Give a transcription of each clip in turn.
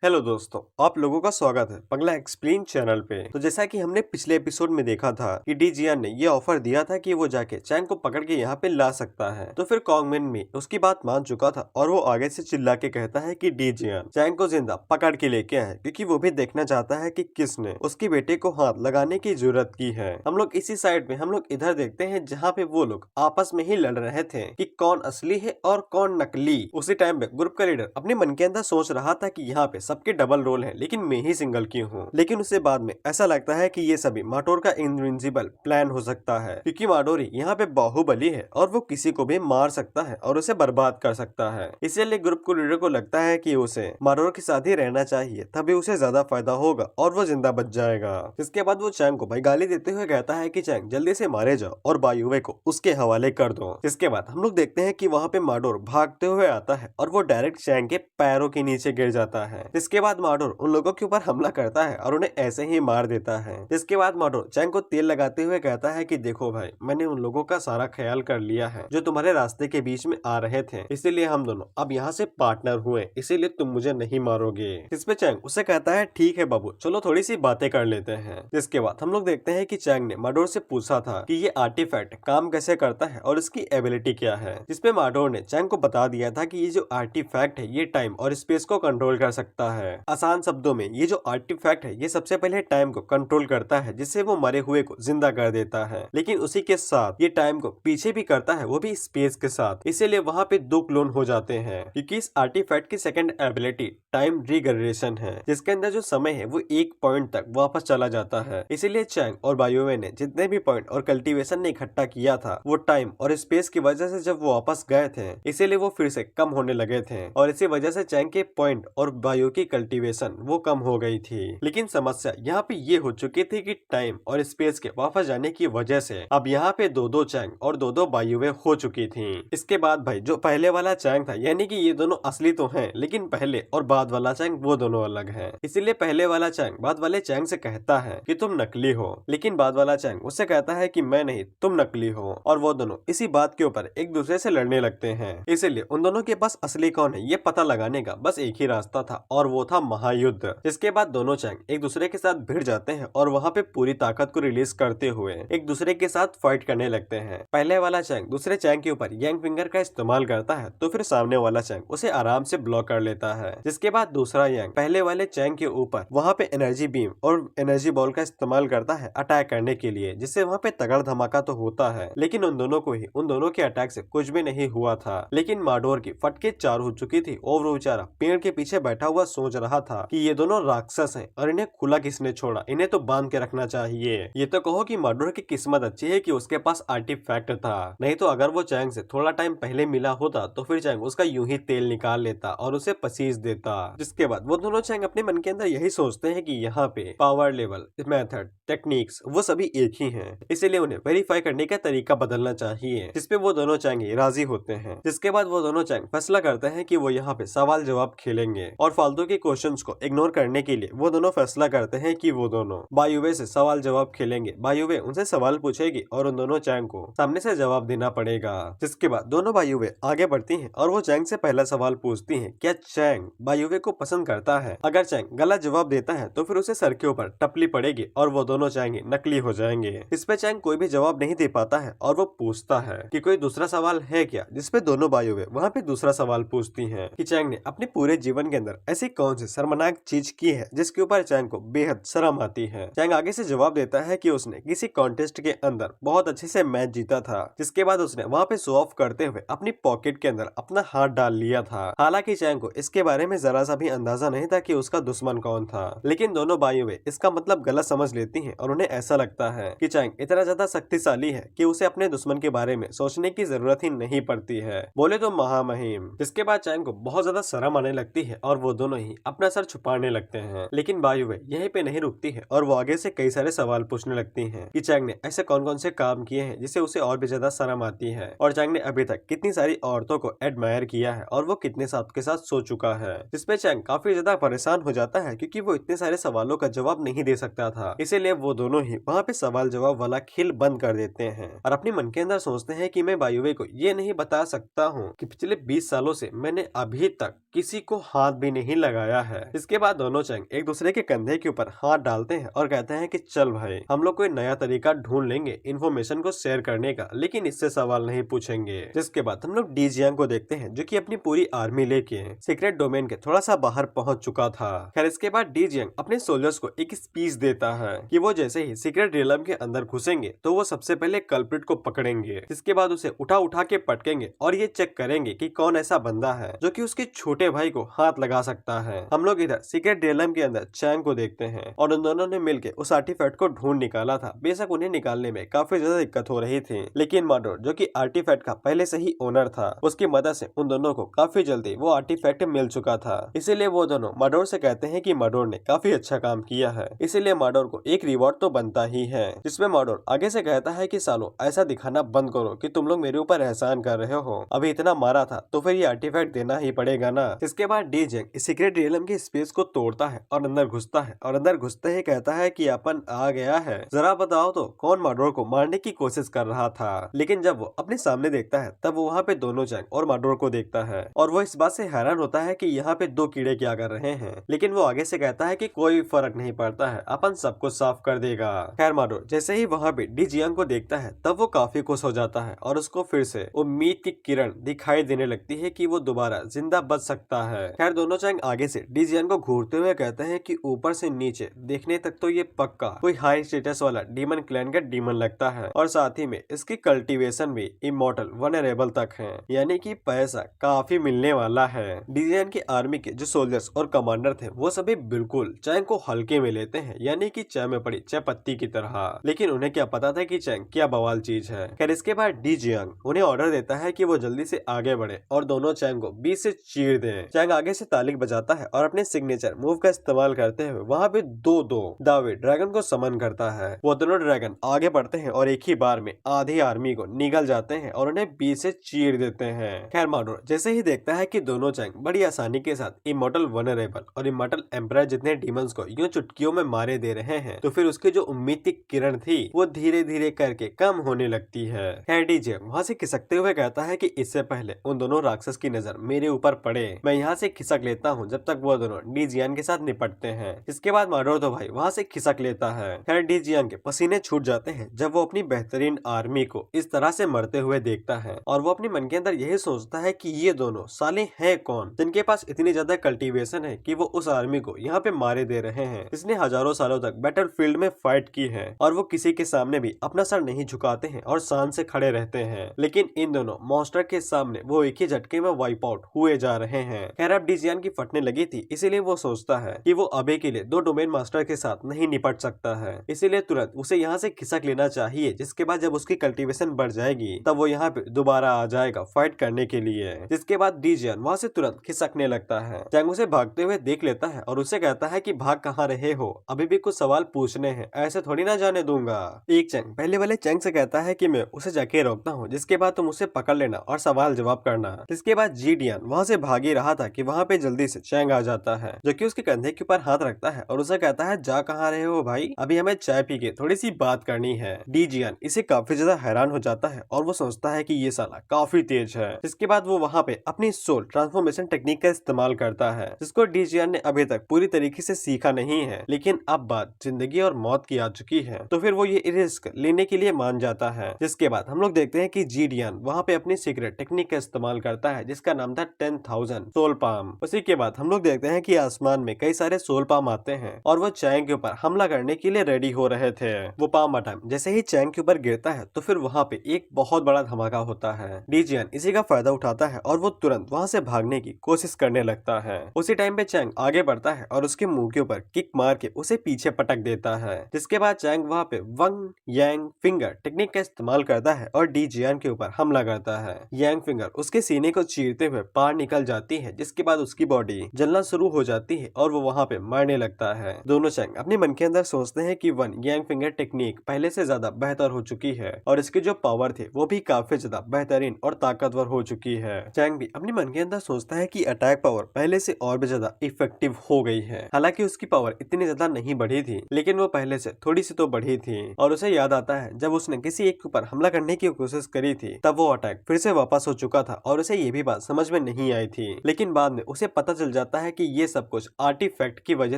Hello दोस्तों, आप लोगों का स्वागत है बंगला एक्सप्लेन चैनल पे। तो जैसा कि हमने पिछले एपिसोड में देखा था कि डी जियान ने ये ऑफर दिया था कि वो जाके चैंग को पकड़ के यहाँ पे ला सकता है। तो फिर कॉन्गमिन भी उसकी बात मान चुका था और वो आगे से चिल्ला के कहता है कि डी जियान चैंग को जिंदा पकड़ के लेके आए, क्योंकि वो भी देखना चाहता है कि किसने उसके बेटे को हाथ लगाने की जरूरत की है। हम लोग इसी साइड में हम लोग इधर देखते हैं जहाँ पे वो लोग आपस में ही लड़ रहे थे कि कौन असली है और कौन नकली। उसी टाइम पे ग्रुप का लीडर अपने मन के अंदर सोच रहा था कि यहाँ पे सबके डबल रोल है, लेकिन मैं ही सिंगल क्यों हूँ। लेकिन उससे बाद में ऐसा लगता है कि ये सभी माटोर का इनविंसिबल प्लान हो सकता है, क्योंकि माटोरी यहाँ पे बाहुबली है और वो किसी को भी मार सकता है और उसे बर्बाद कर सकता है। इसीलिए ग्रुप को लीडर को लगता है कि उसे माटोर के साथ ही रहना चाहिए, तभी उसे ज्यादा फायदा होगा और वो जिंदा बच जाएगा। इसके बाद वो चैंग को भाई गाली देते हुए कहता है कि चैंग जल्दी से मारे जाओ और बायुवे को उसके हवाले कर दो। इसके बाद हम लोग देखते हैं कि वहाँ पे माडोर भागते हुए आता है और वो डायरेक्ट चैंग के पैरों के नीचे गिर जाता है। इसके बाद माडोर उन लोगों के ऊपर हमला करता है और उन्हें ऐसे ही मार देता है। इसके बाद माडोर चैंग को तेल लगाते हुए कहता है कि देखो भाई, मैंने उन लोगों का सारा ख्याल कर लिया है जो तुम्हारे रास्ते के बीच में आ रहे थे, इसीलिए हम दोनों अब यहाँ से पार्टनर हुए, इसीलिए तुम मुझे नहीं मारोगे। इस पे चैंग उसे कहता है ठीक है बाबू, चलो थोड़ी सी बातें कर लेते हैं। जिसके बाद हम लोग देखते हैं कि चैंग ने माडोर से पूछा था कि ये आर्टिफैक्ट काम कैसे करता है और इसकी एबिलिटी क्या है। जिसपे माडोर ने चैंग को बता दिया था कि ये जो आर्टिफैक्ट है ये टाइम और स्पेस को कंट्रोल कर सकता है। आसान शब्दों में ये जो आर्टिफैक्ट है ये सबसे पहले टाइम को कंट्रोल करता है, जिससे वो मरे हुए को जिंदा कर देता है, लेकिन उसी के साथ ये टाइम को पीछे भी करता है, वो भी स्पेस के साथ। इसीलिए वहाँ पे दो क्लोन हो जाते हैं, क्योंकि इस आर्टिफैक्ट की सेकंड एबिलिटी टाइम रीजनरेशन है, जिसके अंदर जो समय है वो एक पॉइंट तक वापस चला जाता है। इसीलिए चैंग और बायोवे ने जितने भी पॉइंट और कल्टीवेशन ने इकट्ठा किया था वो टाइम और स्पेस की वजह से जब वो वापस गए थे, इसीलिए वो फिर से कम होने लगे थे और इसी वजह से चैंग के पॉइंट और बायो की कल्टीवेशन वो कम हो गई थी। लेकिन समस्या यहाँ पे ये हो चुकी थी कि टाइम और स्पेस के वापस जाने की वजह से अब यहाँ पे दो दो चैंग और दो दो बायुवे हो चुकी थी। इसके बाद भाई जो पहले वाला चैंग था, यानी कि ये दोनों असली तो हैं, लेकिन पहले और बाद वाला चैंग वो दोनों अलग हैं। इसीलिए पहले वाला चैंग बाद वाले चैंग से कहता है कि तुम नकली हो, लेकिन बाद वाला चैंग उससे कहता है कि मैं नहीं, तुम नकली हो, और वो दोनों इसी बात के ऊपर एक दूसरे से लड़ने लगते हैं। इसीलिए उन दोनों के पास असली कौन है ये पता लगाने का बस एक ही रास्ता था और वो था महायुद्ध। जिसके बाद दोनों चैंग एक दूसरे के साथ भिड़ जाते हैं और वहाँ पे पूरी ताकत को रिलीज करते हुए एक दूसरे के साथ फाइट करने लगते हैं। पहले वाला चैंग दूसरे चैंग के ऊपर यांग फिंगर का इस्तेमाल करता है, तो फिर सामने वाला चैंग उसे आराम से ब्लॉक कर लेता है। जिसके बाद दूसरा यांग पहले वाले चैंग के ऊपर वहाँ पे एनर्जी बीम और एनर्जी बॉल का इस्तेमाल करता है अटैक करने के लिए, जिससे वहाँ पे तगड़ धमाका तो होता है, लेकिन उन दोनों के अटैक से कुछ भी नहीं हुआ था। लेकिन माडोर की फटके चार हो चुकी थी और वो बेचारा पेड़ के पीछे बैठा हुआ सोच रहा था कि ये दोनों राक्षस हैं और इन्हें खुला किसने छोड़ा, इन्हें तो बांध के रखना चाहिए। ये तो कहो कि माडोर की किस्मत अच्छी है कि उसके पास आर्टिफैक्ट था, नहीं तो अगर वो चैंग से थोड़ा टाइम पहले मिला होता तो फिर चैंग उसका यूं ही तेल निकाल लेता और उसे पसीज देता। जिसके बाद वो दोनों चैंग अपने मन के अंदर यही सोचते हैं कि यहाँ पे पावर लेवल, मेथड, टेक्निक्स वो सभी एक ही हैं, इसीलिए उन्हें वेरीफाई करने का तरीका बदलना चाहिए। जिसपे वो दोनों चैंग राजी होते हैं। जिसके बाद वो दोनों चैंग फैसला करते हैं कि वो यहाँ पे सवाल जवाब खेलेंगे और फालतू के क्वेश्चंस को इग्नोर करने के लिए वो दोनों फैसला करते हैं कि वो दोनों बायुवे से सवाल जवाब खेलेंगे। बायुवे उनसे सवाल पूछेगी और उन दोनों चैंग को सामने से जवाब देना पड़ेगा। जिसके बाद दोनों बायुवे आगे बढ़ती हैं और वो चैंग से पहला सवाल पूछती हैं, क्या चैंग बायुवे को पसंद करता है? अगर चैंग गलत जवाब देता है तो फिर उसे सर के ऊपर टपली पड़ेगी और वो दोनों चैंग नकली हो जाएंगे। इस पे चैंग कोई भी जवाब नहीं दे पाता है और वो पूछता है कि कोई दूसरा सवाल है क्या, जिसपे दोनों बायुवे वहाँ पे दूसरा सवाल पूछती हैं कि चैंग ने अपने पूरे जीवन के अंदर ऐसी कौन सी शर्मनाक चीज की है जिसके ऊपर चैंग को बेहद शर्म आती है। चैंग आगे से जवाब देता है कि उसने किसी कॉन्टेस्ट के अंदर बहुत अच्छे से मैच जीता था। जिसके बाद उसने वहाँ पे शो ऑफ करते हुए अपनी पॉकेट के अंदर अपना हाथ डाल लिया था। हालांकि चैंग को इसके बारे में जरा सा भी अंदाजा नहीं था कि उसका दुश्मन कौन था, लेकिन दोनों बायुवे इसका मतलब गलत समझ लेती हैं और उन्हें ऐसा लगता है कि चैंग इतना ज्यादा शक्तिशाली है कि उसे अपने दुश्मन के बारे में सोचने की जरूरत ही नहीं पड़ती है, बोले तो महामहिम। इसके बाद चैंग को बहुत ज्यादा शर्म आने लगती है और वो दोनों ही अपना सर छुपाने लगते हैं। लेकिन बायुवे यहीं पे नहीं रुकती है और वो आगे से कई सारे सवाल पूछने लगती हैं कि चैंग ने ऐसे कौन कौन से काम किए हैं जिससे उसे और भी ज्यादा शर्म आती है, और चैंग ने अभी तक कितनी सारी औरतों को एडमायर किया है और वो कितने साथ के साथ सो चुका है। जिसपे चैंग काफी ज्यादा परेशान हो जाता है क्योंकि वो इतने सारे सवालों का जवाब नहीं दे सकता था। इसीलिए वो दोनों ही वहाँ पे सवाल जवाब वाला खेल बंद कर देते हैं और अपने मन के अंदर सोचते हैं कि मैं बायुवे को ये नहीं बता सकता हूँ कि पिछले 20 सालों से मैंने अभी तक किसी को हाथ भी नहीं लगाया है। इसके बाद दोनों चैंग एक दूसरे के कंधे के ऊपर हाथ डालते हैं और कहते हैं कि चल भाई, हम लोग कोई नया तरीका ढूंढ लेंगे इन्फॉर्मेशन को शेयर करने का, लेकिन इससे सवाल नहीं पूछेंगे। जिसके बाद हम लोग डी जियांग को देखते हैं जो कि अपनी पूरी आर्मी लेके सीक्रेट डोमेन के थोड़ा सा बाहर पहुंच चुका था। खैर इसके बाद डी जियांग अपने सोल्जर्स को एक स्पीच देता है कि वो जैसे ही सीक्रेट रियलम के अंदर घुसेंगे तो वो सबसे पहले कल्प्रिट को पकड़ेंगे, जिसके बाद उसे उठा उठा के पटकेंगे और ये चेक करेंगे कि कौन ऐसा बंदा है जो कि उसके छोटे भाई को हाथ लगा सकता है। हम लोग इधर सीक्रेट रियलम के अंदर चैंग को देखते हैं और उन दोनों ने मिलकर उस आर्टिफैक्ट को ढूंढ निकाला था। बेशक उन्हें निकालने में काफी ज्यादा दिक्कत हो रही थी, लेकिन माडोर जो कि आर्टिफैक्ट का पहले से ही ओनर था, उसकी मदद से उन दोनों को काफी जल्दी वो आर्टिफैक्ट मिल चुका था। इसीलिए वो दोनों माडोर से कहते हैं कि माडोर ने काफी अच्छा काम किया है, इसीलिए माडोर को एक रिवॉर्ड तो बनता ही है। जिसमें माडोर आगे से कहता है कि सालो ऐसा दिखाना बंद करो कि तुम लोग मेरे ऊपर एहसान कर रहे हो, अभी इतना मारा था तो फिर ये आर्टिफैक्ट देना ही पड़ेगा ना। इसके बाद डी जियांग इस सीक्रेट रियलम के स्पेस को तोड़ता है और अंदर घुसता है और अंदर घुसते ही कहता है कि अपन आ गया है, जरा बताओ तो कौन माडोर को मारने की कोशिश कर रहा था। लेकिन जब वो अपने सामने देखता है तब वो वहाँ पे दोनों चैंग और माडोर को देखता है और वो इस बात से हैरान होता है कि यहाँ पे दो कीड़े क्या कर रहे हैं। लेकिन वो आगे से कहता है कि कोई फर्क नहीं पड़ता है, अपन सबको साफ कर देगा। खैर माडोर जैसे ही वहाँ पे डी जियांग को देखता है तब वो काफी खुश हो जाता है और उसको फिर से उम्मीद की किरण दिखाई देने लगती है कि वो दोबारा जिंदा बच सकता है। खैर दोनों चैंग आगे से डी जियांग को घूरते हुए कहते हैं कि ऊपर से नीचे देखने तक तो ये पक्का कोई हाई स्टेटस वाला डीमन क्लैन का डीमन लगता है और साथ ही में इसकी कल्टीवेशन भी इमॉर्टल वनरेबल तक है, यानी कि पैसा काफी मिलने वाला है। डी जियांग की आर्मी के जो सोल्जर्स और कमांडर थे वो सभी बिल्कुल चैंग को हल्के में लेते हैं, यानी कि चाय में पड़ी चाय पत्ती की तरह। लेकिन उन्हें क्या पता था कि चैंग क्या बवाल चीज है। खैर इसके बाद डी जियांग उन्हें ऑर्डर देता है कि वो जल्दी से आगे बढ़े और दोनों चैंग को बीच से चीर दें। चैंग आगे से तालिक बजाता है और अपने सिग्नेचर मूव का इस्तेमाल करते हुए वहाँ पे दो दावे ड्रैगन को समन करता है। वो दोनों ड्रैगन आगे बढ़ते हैं और एक ही बार में आधी आर्मी को निगल जाते हैं और उन्हें बीच से चीर देते हैं। खैर माडोर जैसे ही देखता है कि दोनों चैंग बड़ी आसानी के साथ इमॉर्टल वनरेबल और इमॉर्टल एम्परर जितने डीमंस को यूं चुटकियों में मारे दे रहे हैं, तो फिर उसकी जो उम्मीद की किरण थी वो धीरे धीरे करके कम होने लगती है। खैर डी जियांग वहाँ से खिसकते हुए कहता है कि इससे पहले उन दोनों राक्षस की नजर मेरे ऊपर पड़े, मैं यहाँ से खिसक लेता हूँ जब तक वो दोनों डी जियांग के साथ निपटते हैं। इसके बाद माडोर तो भाई वहाँ से खिसक लेता है। खैर डी जियांग के पसीने छूट जाते हैं जब वो अपनी बेहतरीन आर्मी को इस तरह से मरते हुए देखता है और वो अपने मन के अंदर यही सोचता है कि ये दोनों साले हैं कौन जिनके पास इतनी ज्यादा कल्टीवेशन है कि वो उस आर्मी को यहाँ पे मारे दे रहे हैं, जिसने हजारों सालों तक बैटलफील्ड में फाइट की है और वो किसी के सामने भी अपना सर नहीं झुकाते हैं और शान से खड़े रहते हैं। लेकिन इन दोनों मॉन्स्टर के सामने वो एक ही झटके में वाइप आउट हुए जा रहे हैं। खैर अब डी जियांग की फटने लगी थी, इसीलिए वो सोचता है कि वो अभी के लिए दो डोमेन मास्टर के साथ नहीं निपट सकता है, इसीलिए तुरंत उसे यहाँ से खिसक लेना चाहिए। जिसके बाद जब उसकी कल्टीवेशन बढ़ जाएगी तब वो यहाँ पे दोबारा आ जाएगा फाइट करने के लिए। जिसके बाद डी जियांग वहाँ से तुरंत खिसकने लगता है। चैंग उसे भागते हुए देख लेता है और उसे कहता है कि भाग कहाँ रहे हो, अभी भी कुछ सवाल पूछने हैं, ऐसे थोड़ी ना जाने दूंगा। एक चैंग पहले वाले चैंग से कहता है कि मैं उसे जाके रोकता हूँ, जिसके बाद तुम उसे पकड़ लेना और सवाल जवाब करना। जिसके बाद जी डियान वहाँ से भाग ही रहा था कि वहाँ पे जल्दी से चैंग आ जाता है, जो कि उसके कंधे के ऊपर हाथ रखता है और उसे कहता है जा कहाँ रहे हो भाई, अभी हमें चाय पी के थोड़ी सी बात करनी है। डी जियान इसे काफी ज्यादा हैरान हो जाता है और वो सोचता है कि ये साला काफी तेज है। इसके बाद वो वहाँ पे अपनी सोल ट्रांसफॉर्मेशन टेक्निक का इस्तेमाल करता है, जिसको डी जियान ने अभी तक पूरी तरीके से सीखा नहीं है, लेकिन अब बात जिंदगी और मौत की आ चुकी है तो फिर वो ये रिस्क लेने के लिए मान जाता है। जिसके बाद हम लोग देखते हैं कि जी डियान वहाँ पे अपनी सीक्रेट टेक्निक का इस्तेमाल करता है, जिसका नाम था 10,000 सोल पाम। उसी के बाद हम लोग देखते हैं कि आसमान में कई सारे सोल पाम आते हैं और वो चैंग के ऊपर हमला करने के लिए रेडी हो रहे थे। वो पाम अटैक जैसे ही चैंग के ऊपर गिरता है तो फिर वहाँ पे एक बहुत बड़ा धमाका होता है। डी जियान इसी का फायदा उठाता है और वो तुरंत वहाँ से भागने की कोशिश करने लगता है। उसी टाइम पे चैंग आगे बढ़ता है और उसके मुंह के ऊपर किक मार के उसे पीछे पटक देता है। जिसके बाद चैंग वहाँ पे वंग यांग फिंगर टेक्निक का इस्तेमाल करता है और डी जियान के ऊपर हमला करता है। यांग फिंगर उसके सीने को चीरते हुए पार निकल जाती है, जिसके बाद उसकी बॉडी जलना शुरू हो जाती है और वो वहाँ पे मरने लगता है। दोनों चैंग अपने मन के अंदर सोचते हैं कि वन यांग फिंगर टेक्निक पहले से ज्यादा बेहतर हो चुकी है और इसकी जो पावर थे वो भी काफी ज्यादा बेहतरीन और ताकतवर हो चुकी है। चैंग भी अपने मन के अंदर सोचता है कि अटैक पावर पहले से और भी ज्यादा इफेक्टिव हो गई है। हालांकि उसकी पावर इतनी ज्यादा नहीं बढ़ी थी, लेकिन वो पहले से थोड़ी सी तो बढ़ी थी और उसे याद आता है जब उसने किसी एक के ऊपर हमला करने की कोशिश करी थी तब वो अटैक फिर से वापस हो चुका था और उसे ये भी बात समझ में नहीं आई थी। लेकिन बाद में उसे पता चल जाता है कि ये सब कुछ आर्टिफैक्ट की वजह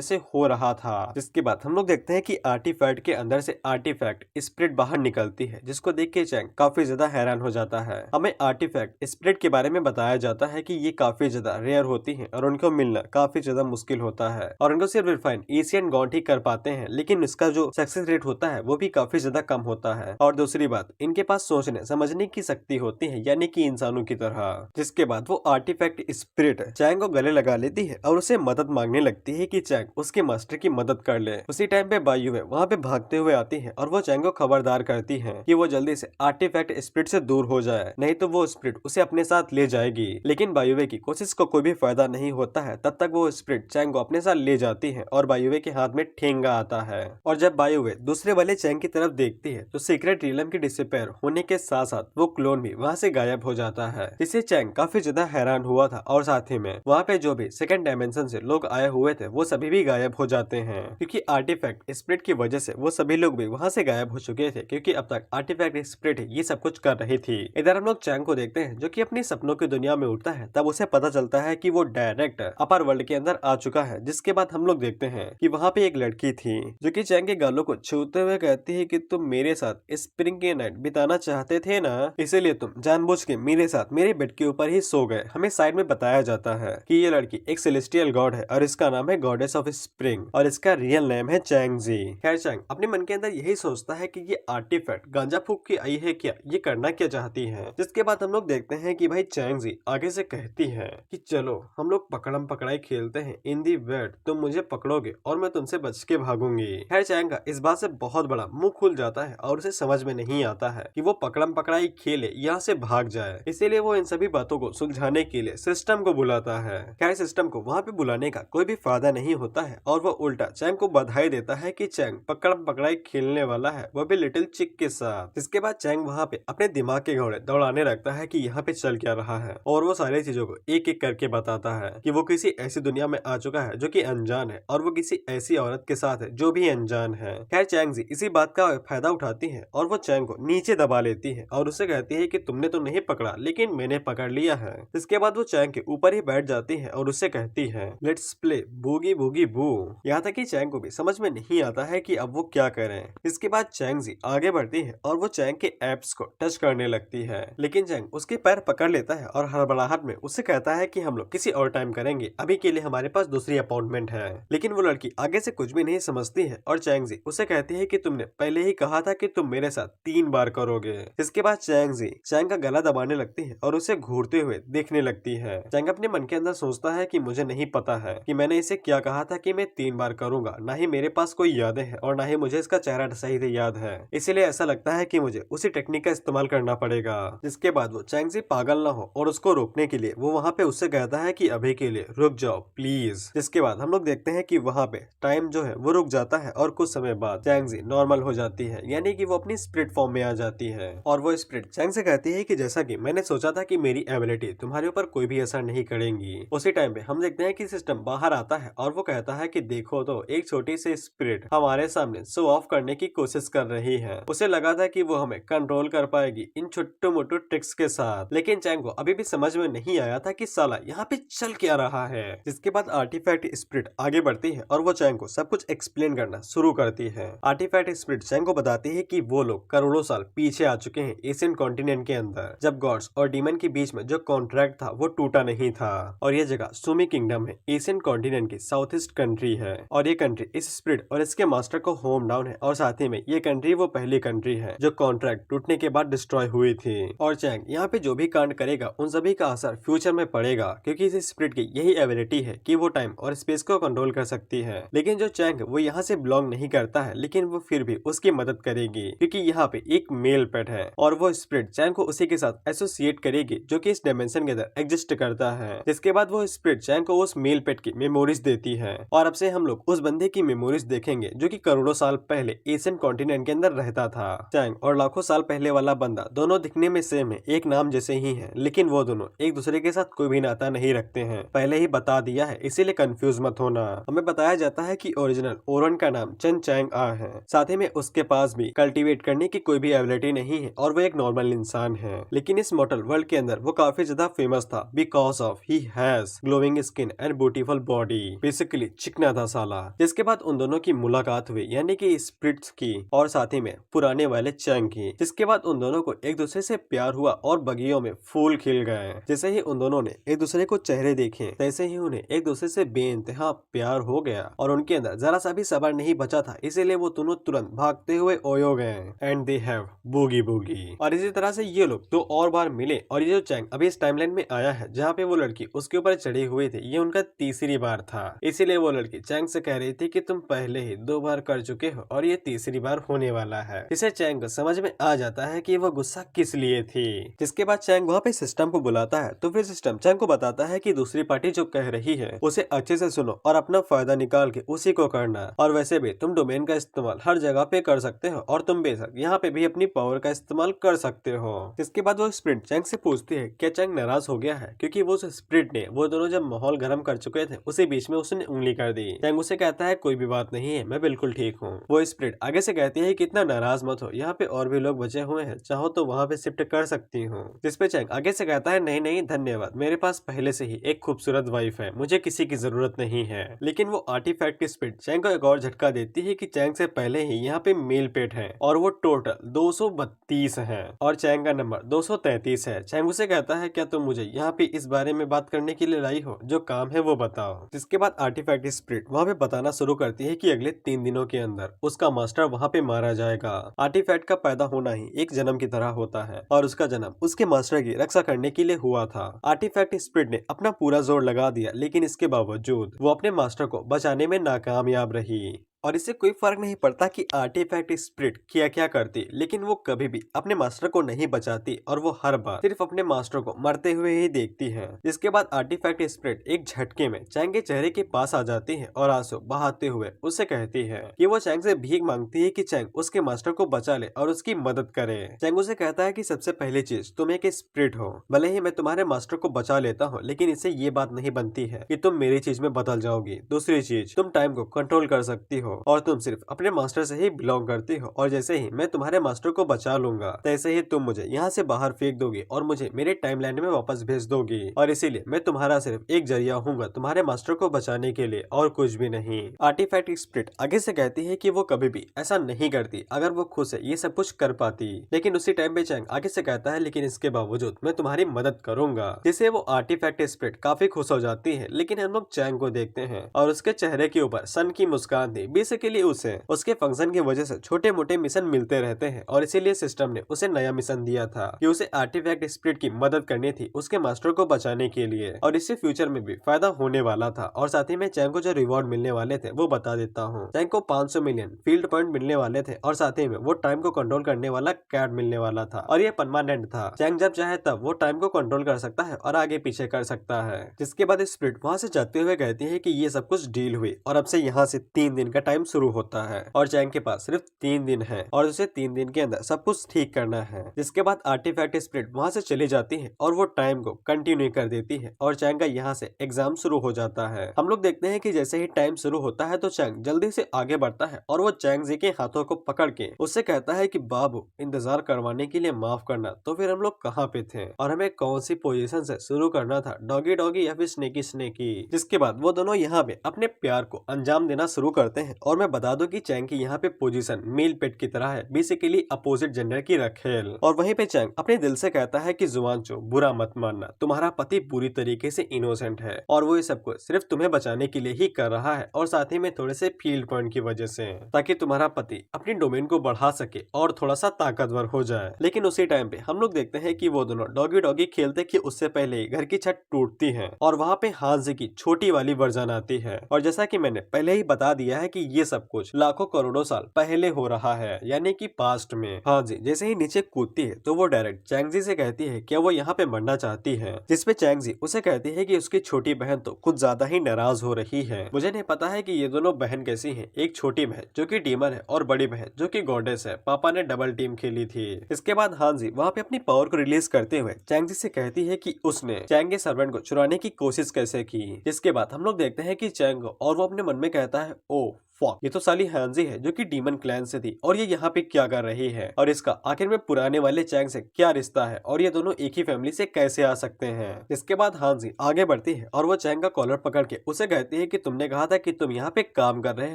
से हो रहा था। जिसके बाद हम लोग देखते हैं कि आर्टिफैक्ट के अंदर से आर्टिफैक्ट स्पिरिट बाहर निकलती है, जिसको देख के चैंग काफी ज्यादा हैरान हो जाता है। हमें आर्टिफैक्ट स्पिरिट के बारे में बताया जाता है कि ये काफी ज्यादा रेयर होती है और उनको मिलना काफी ज्यादा मुश्किल होता है और उनको सिर्फ रिफाइन एशियन गॉड ही कर पाते हैं, लेकिन इसका जो सक्सेस रेट होता है वो भी काफी ज्यादा कम होता है। और दूसरी बात, इनके पास सोचने समझने की शक्ति होती है, यानी कि इंसानों की तरह। जिसके बाद वो आर्टिफैक्ट स्पिरिट चैंग को गले लगा लेती है और उसे मदद मांगने लगती है कि चैंग उसके मास्टर की मदद कर ले। उसी टाइम पे बायुवे वहाँ पे भागते हुए आती है और वो चैंग को खबरदार करती है कि वो जल्दी से आर्टिफैक्ट स्पिरिट से दूर हो जाए, नहीं तो वो स्पिरिट उसे अपने साथ ले जाएगी। लेकिन बायुवे की कोशिश को कोई भी फायदा नहीं होता है। तब तक वो स्पिरिट चैंग को अपने साथ ले जाती है और बायुवे के हाथ में ठेंगा आता है। और जब बायुवे दूसरे वाले चैंग की तरफ देखती है तो सीक्रेट रियलम की डिसअपीयर होने के साथ साथ वो क्लोन भी वहाँ से गायब हो जाता है, जिससे चैंग काफी ज्यादा हैरान हुआ था। और साथ ही में वहाँ पे जो भी सेकंड डायमेंशन से लोग आए हुए थे वो सभी भी गायब हो जाते हैं, क्योंकि आर्टिफैक्ट स्पिरिट की वजह से वो सभी लोग भी वहाँ से गायब हो चुके थे, क्योंकि अब तक आर्टिफैक्ट स्पिरिट ये सब कुछ कर रही थी। इधर हम लोग चैंग को देखते हैं जो कि अपनी सपनों की दुनिया में उठता है। तब उसे पता चलता है कि वो डायरेक्ट अपर वर्ल्ड के अंदर आ चुका है। जिसके बाद हम लोग देखते हैं कि वहाँ पे एक लड़की थी जो कि चैंग के गालों को छूते हुए कहती है कि तुम मेरे साथ स्प्रिंग की नाइट बिताना चाहते थे ना, इसीलिए तुम जानबूझ के मेरे साथ मेरे बेड के ऊपर ही सो गए। हमें साइड में बताया जाता है कि ये लड़की एक सेलेस्टियल गॉड है और इसका नाम है गॉडेस ऑफ स्प्रिंग और इसका रियल नेम है चैंग जी। खैर चैंग अपने मन के अंदर यही सोचता है कि ये आर्टिफैक्ट गांजा फूक की आई है क्या, ये करना क्या चाहती है। जिसके बाद हम लोग देखते हैं कि भाई चैंग जी आगे से कहती है कि चलो हम लोग पकड़म पकड़ाई खेलते हैं इन दी वेट, तुम मुझे पकड़ोगे और मैं तुमसे बच के भागूंगी। खैर चैंग का इस बात से बहुत बड़ा मुंह खुल जाता है और उसे समझ में नहीं आता है कि वो पकड़म पकड़ाई खेले यहाँ से भाग जाए। इसीलिए वो इन सभी बातों को सुलझाने के लिए सिस्टम को बुलाता है। खैर सिस्टम को वहाँ पे बुलाने का कोई भी फायदा नहीं होता है और वो उल्टा चैंग को बधाई देता है कि चैंग पकड़म पकड़ाई खेलने वाला है, वो भी लिटिल चिक के साथ। इसके बाद चैंग वहाँ पे अपने दिमाग के घोड़े दौड़ाने लगता है कि यहाँ पे चल क्या रहा है और वो सारी चीजों को एक एक करके बताता है कि वो किसी ऐसी दुनिया में आ चुका है जो कि अनजान है और वो किसी ऐसी औरत के साथ है जो भी अनजान है। खैर चैंग जी इसी बात का फायदा उठाती है और वो चैंग को नीचे दबा लेती है और उसे कहती है कि तुमने तो नहीं पकड़ा लेकिन मैंने पकड़ लिया है। इसके बाद वो चैंग के ऊपर ही बैठ जाती है और उससे कहती है लेट्स प्ले बूगी बूगी बू। यहाँ तक कि चैंग को भी समझ में नहीं आता है कि अब वो क्या करें। इसके बाद चैंग जी आगे बढ़ती है और वो चैंग के एप्स को टच करने लगती है, लेकिन चैंग उसके पैर पकड़ लेता है और हड़बड़ाहट में उससे कहता है कि हम लोग किसी और टाइम करेंगे, अभी के लिए हमारे पास दूसरी अपॉइंटमेंट है। लेकिन वो लड़की आगे से कुछ भी नहीं समझती है और चैंग जी उसे कहती है कि तुमने पहले ही कहा था कि तुम मेरे साथ 3 बार करोगे। इसके बाद चैंग जी चैंग का गला दबाने लगती है और उसे घूरते हुए देखने लगती है। चैंग अपने मन के अंदर सोचता है कि मुझे नहीं पता है कि मैंने इसे क्या कहा था कि मैं 3 बार करूंगा, ना ही मेरे पास कोई यादें हैं और ना ही मुझे इसका चेहरा सही से याद है, इसीलिए ऐसा लगता है कि मुझे उसी टेक्निक का इस्तेमाल करना पड़ेगा। जिसके बाद वो चैंग जी पागल ना हो और उसको रोकने के लिए वो वहाँ पे उससे कहता है कि अभी के लिए रुक जाओ प्लीज। जिसके बाद हम लोग देखते हैं कि वहाँ पे टाइम जो है वो रुक जाता है और कुछ समय बाद चैंग जी नॉर्मल हो जाती है, यानी कि वो अपनी स्पिरिट फॉर्म में आ जाती है। और वो स्पिरिट चैंग से कहती है कि जैसा कि मैंने सोचा था कि मेरी एबिलिटी तुम्हारे ऊपर कोई भी असर नहीं करेंगी। उसी टाइम पे हम देखते हैं कि सिस्टम बाहर आता है और वो कहता है कि देखो तो एक छोटी सी स्पिरिट हमारे सामने शो ऑफ करने की कोशिश कर रही है। उसे लगा था कि वो हमें कंट्रोल कर पाएगी इन छोटू मोटू ट्रिक्स के साथ, लेकिन चैंग को अभी भी समझ में नहीं आया था कि साला यहाँ पे चल क्या रहा है। जिसके बाद आर्टिफैक्ट स्पिरिट आगे बढ़ती है और वो चैंग को सब कुछ एक्सप्लेन करना शुरू करती है। आर्टिफैक्ट स्पिरिट चैंग को बताती है कि वो लोग करोड़ों साल पीछे आ चुके हैं एशियन कॉन्टिनेंट के अंदर, जब गॉड्स और डीमन के बीच में जो कॉन्ट्रैक्ट था वो टूटा नहीं था। और ये जगह सुमी किंगडम है, एशियन कॉन्टिनेंट की साउथ ईस्ट कंट्री है और ये कंट्री इस स्पिरिट और इसके मास्टर को होम डाउन है। और साथ ही में ये कंट्री वो पहली कंट्री है जो कॉन्ट्रैक्ट टूटने के बाद डिस्ट्रॉय हुई थी। और चैंग यहाँ पे जो भी कांड करेगा उन सभी का असर फ्यूचर में पड़ेगा, क्योंकि इस स्पिरिट की यही एबिलिटी है कि वो टाइम और स्पेस को कंट्रोल कर सकती है। लेकिन जो चैंग वो यहाँ से बिलोंग नहीं करता है, लेकिन वो फिर भी उसकी मदद करेगी क्योंकि यहाँ पे एक मेल पेट है और वो स्पिरिट चैंग को उसी के साथ एसोसिएट करेगी जो कि इस डायमेंशन के अंदर एग्जिस्ट करता है। जिसके बाद वो स्पिरिट चैंग को उस मेल पेट की मेमोरीज देती है और अब से हम लोग उस बंदे की मेमोरीज देखेंगे जो कि करोड़ों साल पहले एशियन कॉन्टिनेंट के अंदर रहता था। चैंग और लाखों साल पहले वाला बंदा दोनों दिखने में सेम है, एक नाम जैसे ही है, लेकिन वो दोनों एक दूसरे के साथ कोई भी नाता नहीं रखते हैं। पहले ही बता दिया है, इसीलिए कंफ्यूज मत होना। हमें बताया जाता है कि ओरिजिनल ओरन का नाम चन चैंग आ है, साथ ही में उसके पास भी कल्टीवेट करने की कोई भी एबिलिटी नहीं है और वो एक नॉर्मल इंसान है। लेकिन इस मॉर्टल वर्ल्ड के अंदर वो काफी ज्यादा फेमस था because because of he has glowing skin and beautiful body. Basically चिकना था साला। जिसके बाद उन दोनों की मुलाकात हुई, यानी कि स्प्रिट्स की और साथ ही में पुराने वाले चैंग की। जिसके बाद उन दोनों को एक दूसरे से प्यार हुआ और बगियों में फूल खिल गए। जैसे ही उन दोनों ने एक दूसरे को चेहरे देखे, तैसे ही उन्हें एक दूसरे से बेइंतहा प्यार हो गया और उनके अंदर जरा सा भी सब्र नहीं बचा था, इसीलिए वो दोनों तुरंत भागते हुए ओयो गए and they have boogie boogie. और इसी तरह से ये लोग 2 और बार मिले और ये जो चैंग अभी इस टाइमलाइन में आया है जहाँ पे वो लड़की उसके ऊपर चढ़ी हुई थी, ये उनका तीसरी बार था। इसीलिए वो लड़की चैंग से कह रही थी कि तुम पहले ही 2 बार कर चुके हो और ये तीसरी बार होने वाला है। इसे चैंग को समझ में आ जाता है कि वो गुस्सा किस लिए थी। जिसके बाद चैंग वहाँ पे सिस्टम को बुलाता है, तो फिर सिस्टम चैंग को बताता है कि दूसरी पार्टी जो कह रही है उसे अच्छे से सुनो और अपना फायदा निकाल के उसी को करना। और वैसे भी तुम डोमेन का इस्तेमाल हर जगह पे कर सकते हो और तुम बेशक यहाँ पे भी अपनी पावर का इस्तेमाल कर सकते हो। इसके बाद वो स्प्रिट चैंग से पूछती है क्या चैंग नाराज हो गया है, क्योंकि वो स्प्रिट ने वो दोनों जब माहौल गर्म कर चुके थे उसी बीच में उसने उंगली कर दी। चैंग उसे कहता है कोई भी बात नहीं है, मैं बिल्कुल ठीक हूँ। वो स्प्रिट आगे से कहती है कि इतना नाराज मत हो, यहाँ पे और भी लोग बचे हुए हैं, चाहो तो वहाँ पे शिफ्ट कर सकती हूँ। जिसपे चैंग आगे से कहता है नहीं नहीं धन्यवाद, मेरे पास पहले से ही एक खूबसूरत वाइफ है, मुझे किसी की जरूरत नहीं है। लेकिन वो आर्टिफैक्ट की स्प्रिट चैंग को एक और झटका देती है कि चैंग से पहले ही यहाँ पे मेल पेट है और वो टोटल 232 है और चैंग का नंबर 233 है। चैंग उसे कहता है क्या तुम मुझे यहाँ पे इस बारे में बात करने के लिए लाई हो, जो काम है वो बताओ। जिसके बाद आर्टिफैक्ट स्प्रिट वहाँ पे बताना शुरू करती है कि अगले 3 दिनों के अंदर उसका मास्टर वहाँ पे मारा जाएगा। आर्टिफैक्ट का पैदा होना ही एक जन्म की तरह होता है और उसका जन्म उसके मास्टर की रक्षा करने के लिए हुआ था। आर्टिफैक्ट स्प्रिट ने अपना पूरा जोर लगा दिया, लेकिन इसके बावजूद वो अपने मास्टर को बचाने में नाकामयाब रही। और इससे कोई फर्क नहीं पड़ता कि आर्टिफैक्ट स्प्रिट क्या क्या करती, लेकिन वो कभी भी अपने मास्टर को नहीं बचाती और वो हर बार सिर्फ अपने मास्टर को मरते हुए ही देखती है। जिसके बाद आर्टिफैक्ट स्प्रिट एक झटके में चैंग के चेहरे के पास आ जाती है और आंसू बहाते हुए उससे कहती है कि वो चैंग से भीख मांगती है कि चैंग उसके मास्टर को बचा ले और उसकी मदद करे। चैंग उसे कहता है कि सबसे पहली चीज तुम एक स्प्रिट हो, भले ही मैं तुम्हारे मास्टर को बचा लेता हूँ, लेकिन इससे ये बात नहीं बनती है कि तुम मेरी चीज में बदल जाओगी। दूसरी चीज, तुम टाइम को कंट्रोल कर सकती हो और तुम सिर्फ अपने मास्टर से ही बिलोंग करती हो और जैसे ही मैं तुम्हारे मास्टर को बचा लूंगा तैसे ही तुम मुझे यहाँ से बाहर फेंक दोगी और मुझे मेरे टाइमलाइन में वापस भेज दोगी और इसीलिए मैं तुम्हारा सिर्फ एक जरिया हूँगा तुम्हारे मास्टर को बचाने के लिए और कुछ भी नहीं। आर्टिफैक्ट स्प्रिट आगे से कहती है कि वो कभी भी ऐसा नहीं करती अगर वो खुद से ये सब कुछ कर पाती, लेकिन उसी टाइम पे चैंग आगे से कहता है लेकिन इसके बावजूद मैं तुम्हारी मदद करूंगा। जिससे वो आर्टिफैक्ट स्प्रिट काफी खुश हो जाती है। लेकिन हम लोग चैंग को देखते हैं और उसके चेहरे के ऊपर सन की मुस्कान थी। बेसिकली उसे उसके फंक्शन की वजह से छोटे मोटे मिशन मिलते रहते हैं और इसीलिए सिस्टम ने उसे नया मिशन दिया था कि उसे आर्टिफैक्ट स्प्रिट की मदद करनी थी उसके मास्टर को बचाने के लिए और इससे फ्यूचर में भी फायदा होने वाला था। और साथ ही में चैंग को जो रिवॉर्ड मिलने वाले थे वो बता देता हूँ। चैंग को 500 मिलियन फील्ड पॉइंट मिलने वाले थे और साथ ही में वो टाइम को कंट्रोल करने वाला कैट मिलने वाला था और ये परमानेंट था। चैंग जब चाहे तब वो टाइम को कंट्रोल कर सकता है और आगे पीछे कर सकता है। जिसके बाद स्प्रिट वहाँ से जाते हुए कहती है कि ये सब कुछ डील हुई और अब से यहाँ से 3 दिन का टाइम शुरू होता है और चैंग के पास सिर्फ 3 दिन है और उसे 3 दिन के अंदर सब कुछ ठीक करना है। जिसके बाद आर्टिफैक्ट स्प्रिट वहाँ से चली जाती है और वो टाइम को कंटिन्यू कर देती है और चैंग का यहाँ से एग्जाम शुरू हो जाता है। हम लोग देखते हैं कि जैसे ही टाइम शुरू होता है तो चैंग जल्दी से आगे बढ़ता है और वो चैंग जी के हाथों को पकड़ के उससे कहता है कि बाबू इंतजार करवाने के लिए माफ करना, तो फिर हम लोग कहाँ पे थे और हमें कौन सी पोजीशन से शुरू करना था, डॉगी डॉगी या फिर स्नेकी स्नेकी। जिसके बाद वो दोनों यहाँ पे अपने प्यार को अंजाम देना शुरू करते हैं और मैं बता दूं कि चैंग की यहाँ पे पोजीशन मेल पेट की तरह है, बेसिकली अपोजिट जेंडर की रखेल। और वहीं पे चैंग अपने दिल से कहता है कि जुआनचो बुरा मत मानना, तुम्हारा पति पूरी तरीके से इनोसेंट है और वो ये सब कुछ सिर्फ तुम्हें बचाने के लिए ही कर रहा है और साथ ही में थोड़े से फील्ड पॉइंट की वजह से, ताकि तुम्हारा पति अपनी डोमेन को बढ़ा सके और थोड़ा सा ताकतवर हो जाए। लेकिन उसी टाइम पे हम लोग देखते हैं कि वो दोनों डॉगी डॉगी खेलते कि उससे पहले ही घर की छत टूटती है और वहाँ पे हांजी की छोटी वाली वर्जन आती है। और जैसा कि मैंने पहले ही बता दिया है कि ये सब कुछ लाखों करोड़ों साल पहले हो रहा है, यानी कि पास्ट में। हांजी जैसे ही नीचे कूदती है तो वो डायरेक्ट चैंग जी से कहती है कि वो यहाँ पे मरना चाहती है। जिसपे चैंग जी उसे कहती है कि उसकी छोटी बहन तो कुछ ज्यादा ही नाराज हो रही है। मुझे नहीं पता है कि ये दोनों बहन कैसी हैं, एक छोटी बहन जो कि डीमन है और बड़ी बहन जो कि गॉडेस है। पापा ने डबल टीम खेली थी। इसके बाद हांजी वहाँ पे अपनी पावर को रिलीज करते हुए चैंग जी से कहती है कि उसने चैंग के सर्वेंट को चुराने की कोशिश कैसे की। जिसके बाद हम लोग देखते हैं कि चैंग और वो अपने मन में कहता है ओ फक, ये तो साली हांजी है जो कि डीमन क्लैन से थी और ये यहाँ पे क्या कर रही है और इसका आखिर में पुराने वाले चैंग से क्या रिश्ता है और ये दोनों एक ही फैमिली से कैसे आ सकते हैं। इसके बाद हांजी आगे बढ़ती है और वो चैंग का कॉलर पकड़ के उसे कहती है कि तुमने कहा था कि तुम यहाँ पे काम कर रहे